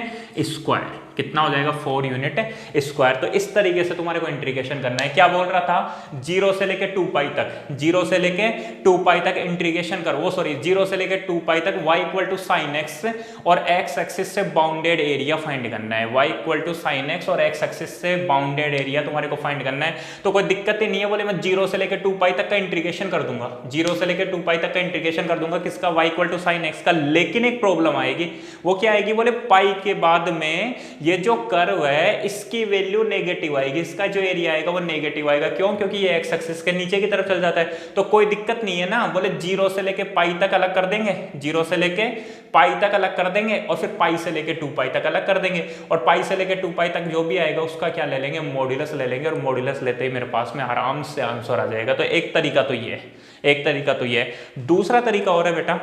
स्क्वायर, कितना हो जाएगा 4 यूनिट स्क्वायर। तो इस तरीके से तुम्हारे को इंटीग्रेशन करना है। क्या बोल रहा था, 0 से लेके 2 पाई तक, 0 से लेके 2 पाई तक इंटीग्रेशन करो, वो सॉरी 0 से लेके 2 पाई तक y equal to sine x और x एक्सिस से बाउंडेड एरिया फाइंड करना है। y equal to sine x और x एक्सिस से बाउंडेड एरिया तुम्हारे को फाइंड करना है। तो कोई दिक्कत ही नहीं है, बोले मैं 0 से लेके 2 पाई तक का इंटीग्रेशन कर दूंगा, 0 से लेके 2 पाई तक का इंटीग्रेशन कर दूंगा किसका, y equal to sine x का। लेकिन एक प्रॉब्लम आएगी, वो क्या आएगी, बोले पाई के बाद में ये जो कर्व है इसकी वैल्यू नेगेटिव आएगी, इसका जो एरिया आएगा वो नेगेटिव आएगा। क्यों, क्योंकि ये एक्स एक्सिस के नीचे की तरफ चल जाता है। तो कोई दिक्कत नहीं है ना, बोले 0 से लेके पाई तक अलग कर देंगे, 0 से लेके पाई तक अलग कर देंगे और फिर पाई से लेके 2 पाई तक अलग कर देंगे। और पाई से लेके 2 पाई तक जो भी आएगा उसका क्या ले लेंगे, मॉड्यूलस ले लेंगे, और मॉड्यूलस लेते ही मेरे पास में आराम से आंसर आ जाएगा। तो एक तरीका तो ये है, एक तरीका तो ये है। दूसरा तरीका और है बेटा,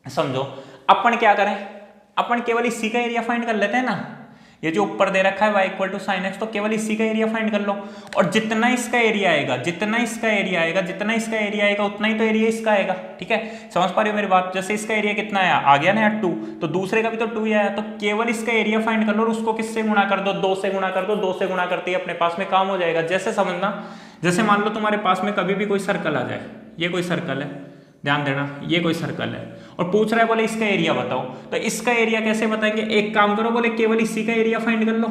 समझो अपन क्या करें, अपन केवल इसी का एरिया फाइंड कर लेते हैं ना, ये जो ऊपर दे रखा है y equal to sine x, तो केवल इसी का एरिया फाइंड कर लो। और जितना इसका एरिया आएगा, जितना इसका एरिया आएगा, जितना इसका एरिया आएगा उतना ही तो एरिया इसका आएगा। ठीक है, समझ पा रहे हो मेरी बात। जैसे इसका एरिया कितना आया, आ गया ना यार 2, तो दूसरे का भी तो 2 ही आया, तो केवल इसका एरिया फाइंड कर लो और उसको किससे गुणा कर दो, 2 से गुणा कर दो। 2 से गुणा करते ही अपने पास में काम हो जाएगा। जैसे समझना, जैसे मान लो तुम्हारे पास में कभी भी कोई सर्कल आ जाए, ये कोई सर्कल है, ध्यान देना, ये कोई सर्कल है और पूछ रहा है बोले इसका एरिया बताओ, तो इसका एरिया कैसे बताएंगे, एक काम करो, बोले केवल इसी का एरिया फाइंड कर लो,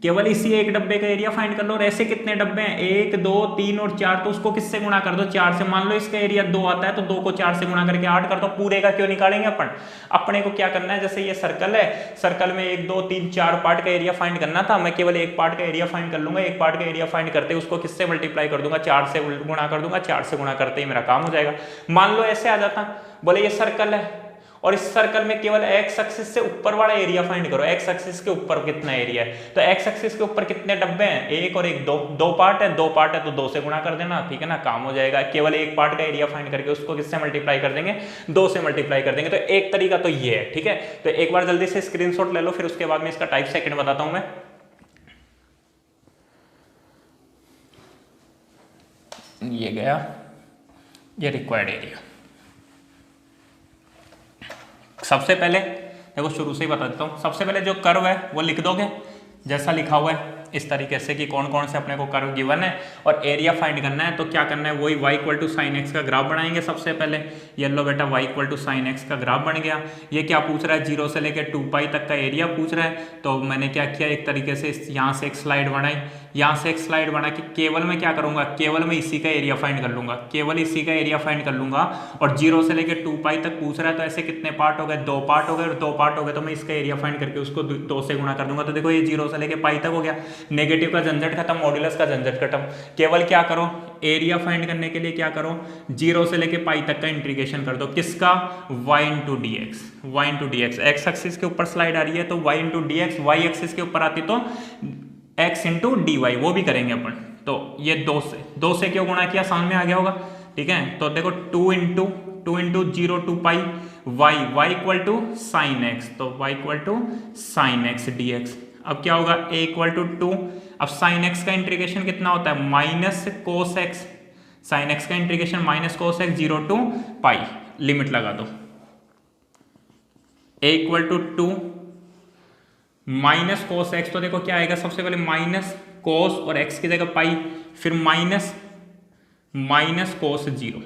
केवल इसी एक डब्बे का एरिया फाइंड कर लो। और ऐसे कितने डब्बे हैं, 1 2 3 और 4, तो उसको किससे गुणा कर दो, 4 से। मान लो इसका एरिया 2 आता है तो 2 को 4 से गुणा करके 8 कर दो। पूरे का क्यों निकालेंगे अपन, अपने को क्या करना है, जैसे ये सर्कल है, सर्कल में 1 2 3 4 पार्ट का एरिया फाइंड करना था, मैं केवल एक पार्ट का एरिया फाइंड कर लूंगा। एक पार्ट का एरिया फाइंड करते उसको किससे मल्टीप्लाई कर दूंगा, 4 से गुणा कर दूंगा, 4 से गुणा करते ही मेरा काम हो जाएगा। मान लो ऐसे आ जाता, बोले ये सर्कल है और इस सर्कल में केवल एक्स एक्सिस से ऊपर वाला एरिया फाइंड करो, एक्स एक्सिस के ऊपर कितना एरिया है, तो एक्स एक्सिस के ऊपर कितने डब्बे हैं, 1 और 1 2, 2 पार्ट है, 2 पार्ट है तो 2 से गुणा कर देना, ठीक है ना, काम हो जाएगा। केवल एक पार्ट का एरिया फाइंड करके उसको किससे मल्टीप्लाई कर देंगे, 2 से मल्टीप्लाई कर देंगे। तो एक तरीका तो ये है, ठीक है। तो एक बार जल्दी से स्क्रीनशॉट ले लो, फिर उसके बाद में इसका टाइप सेकंड बताता हूं मैं। ये गया, ये रिक्वायर्ड एरिया। सबसे पहले देखो शुरू से ही बता देता हूँ, सबसे पहले जो कर्व है वो लिख दोगे जैसा लिखा हुआ है, इस तरीके से कि कौन कौन से अपने को कर्व गिवन है और एरिया फाइंड करना है। तो क्या करना है, वही y equal to sine x का ग्राफ बनाएंगे सबसे पहले। ये लो बेटा y equal to sine x का ग्राफ बन गया। ये क्या पूछ रहा है, 0 से लेकर 2 पाई तक का एरिया पूछ रहा है। तो मैंने क्या किया, एक तरीके से यहाँ से एक स्लाइड बनाई, यहाँ से एक स्लाइड बना के केवल मैं क्या करूँगा, केवल मैं इसी का एरिया फाइंड कर लूँगा, केवल इसी का एरिया फाइंड कर लूँगा। और 0 से लेकर 2 पाई तक पूछ रहा है, तो ऐसे कितने पार्ट हो गए, 2 पार्ट हो गए, और 2 पार्ट हो गए तो मैं इसका एरिया फाइंड करके उसको 2 से गुणा कर दूंगा। तो देखो ये 0 से लेकर पाई तक हो गया, नेगेटिव का झंझट खत्म, मॉड्यूलस का झंझट खत्म। केवल क्या करो, एरिया फाइंड करने के लिए क्या करो, 0 से लेकर पाई तक का इंटीग्रेशन कर दो, किसका, y into d x, y into d x. X axis के ऊपर स्लाइड आ रही है तो y into d x, y axis के ऊपर आती तो x इंटू डी वाई, वो भी करेंगे अपन। तो ये 2 से क्यों गुणा किया, समझ में आ गया होगा, ठीक है। तो देखो 2 into 0 to pi y equal to sine x, तो y equal to sine x d x. अब क्या होगा, a इक्वल टू 2। अब साइन एक्स का इंटीग्रेशन कितना होता है, minus cos x, sine x का integration minus cos x 0 to pi, limit लगा दो। a equal to 2 minus cos x, तो देखो क्या आएगा, सबसे पहले माइनस कोस और x की जगह पाई, फिर माइनस कोस 0।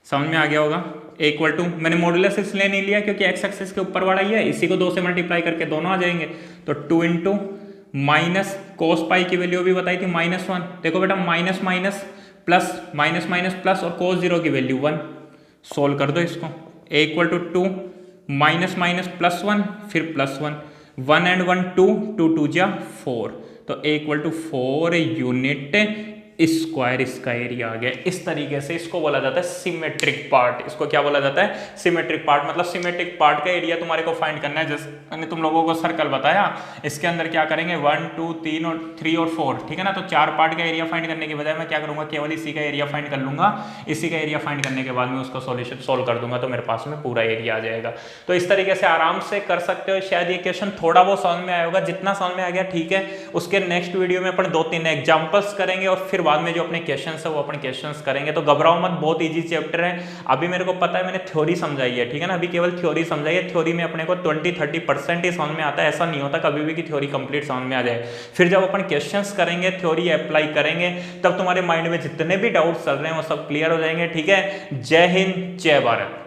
समझ में आ गया होगा। इक्वल टू, मैंने मॉड्यूलस इसलिए नहीं लिया क्योंकि x एक्सिस के ऊपर वाला ही है, इसी को 2 से मल्टीप्लाई करके दोनों आ जाएंगे। तो 2 इंटू माइनस कोस पाई की वैल्यू भी बताई थी -1। देखो बेटा माइनस माइनस प्लस और कोस 0 की वैल्यू 1, सोल्व कर दो इसको। a equal to 2 minus minus +1 फिर +1, 1 एंड 1 2, 2 2 जा 4, तो a equal to 4 unit square इसका एरिया आ गया। इस तरीके से इसको बोला जाता है सिमेट्रिक पार्ट। इसको क्या बोला जाता है, सिमेट्रिक पार्ट। मतलब सिमेट्रिक पार्ट का एरिया तुम्हारे को फाइंड करना है। जैसे मैंने तुम लोगों को सर्कल बताया, इसके अंदर क्या करेंगे 1 2 3 और 3 और 4, ठीक है ना। तो 4 पार्ट का एरिया फाइंड करने के बजाय मैं क्या करूंगा, केवल इसी का एरिया फाइंड कर लूंगा। इसी का एरिया फाइंड करने के बाद में उसका सॉल्यूशन सोल्व कर दूंगा, तो मेरे पास में पूरा एरिया आ जाएगा। तो इस तरीके से आराम से कर सकते हो। शायद ये क्वेश्चन थोड़ा बहुत समझ में आया होगा, जितना समझ में आ गया ठीक है। उसके नेक्स्ट वीडियो में अपन 2-3 एग्जाम्पल्स करेंगे और फिर बाद में जो अपने क्वेश्चन है वो अपन क्वेश्चंस करेंगे। तो घबराओ मत, बहुत इजी चैप्टर है। अभी मेरे को पता है मैंने थ्योरी समझाई है, ठीक है ना, अभी केवल थ्योरी समझाई है। थ्योरी में अपने को 20-30% ही समझ में आता है, ऐसा नहीं होता कभी भी कि थ्योरी कंप्लीट समझ में आ जाए। फिर जब अपन क्वेश्चंस करेंगे, थ्योरी अप्लाई करेंगे, तब तुम्हारे माइंड में जितने भी डाउट्स चल रहे हैं वो सब क्लियर हो जाएंगे, ठीक है। जय हिंद, जय भारत।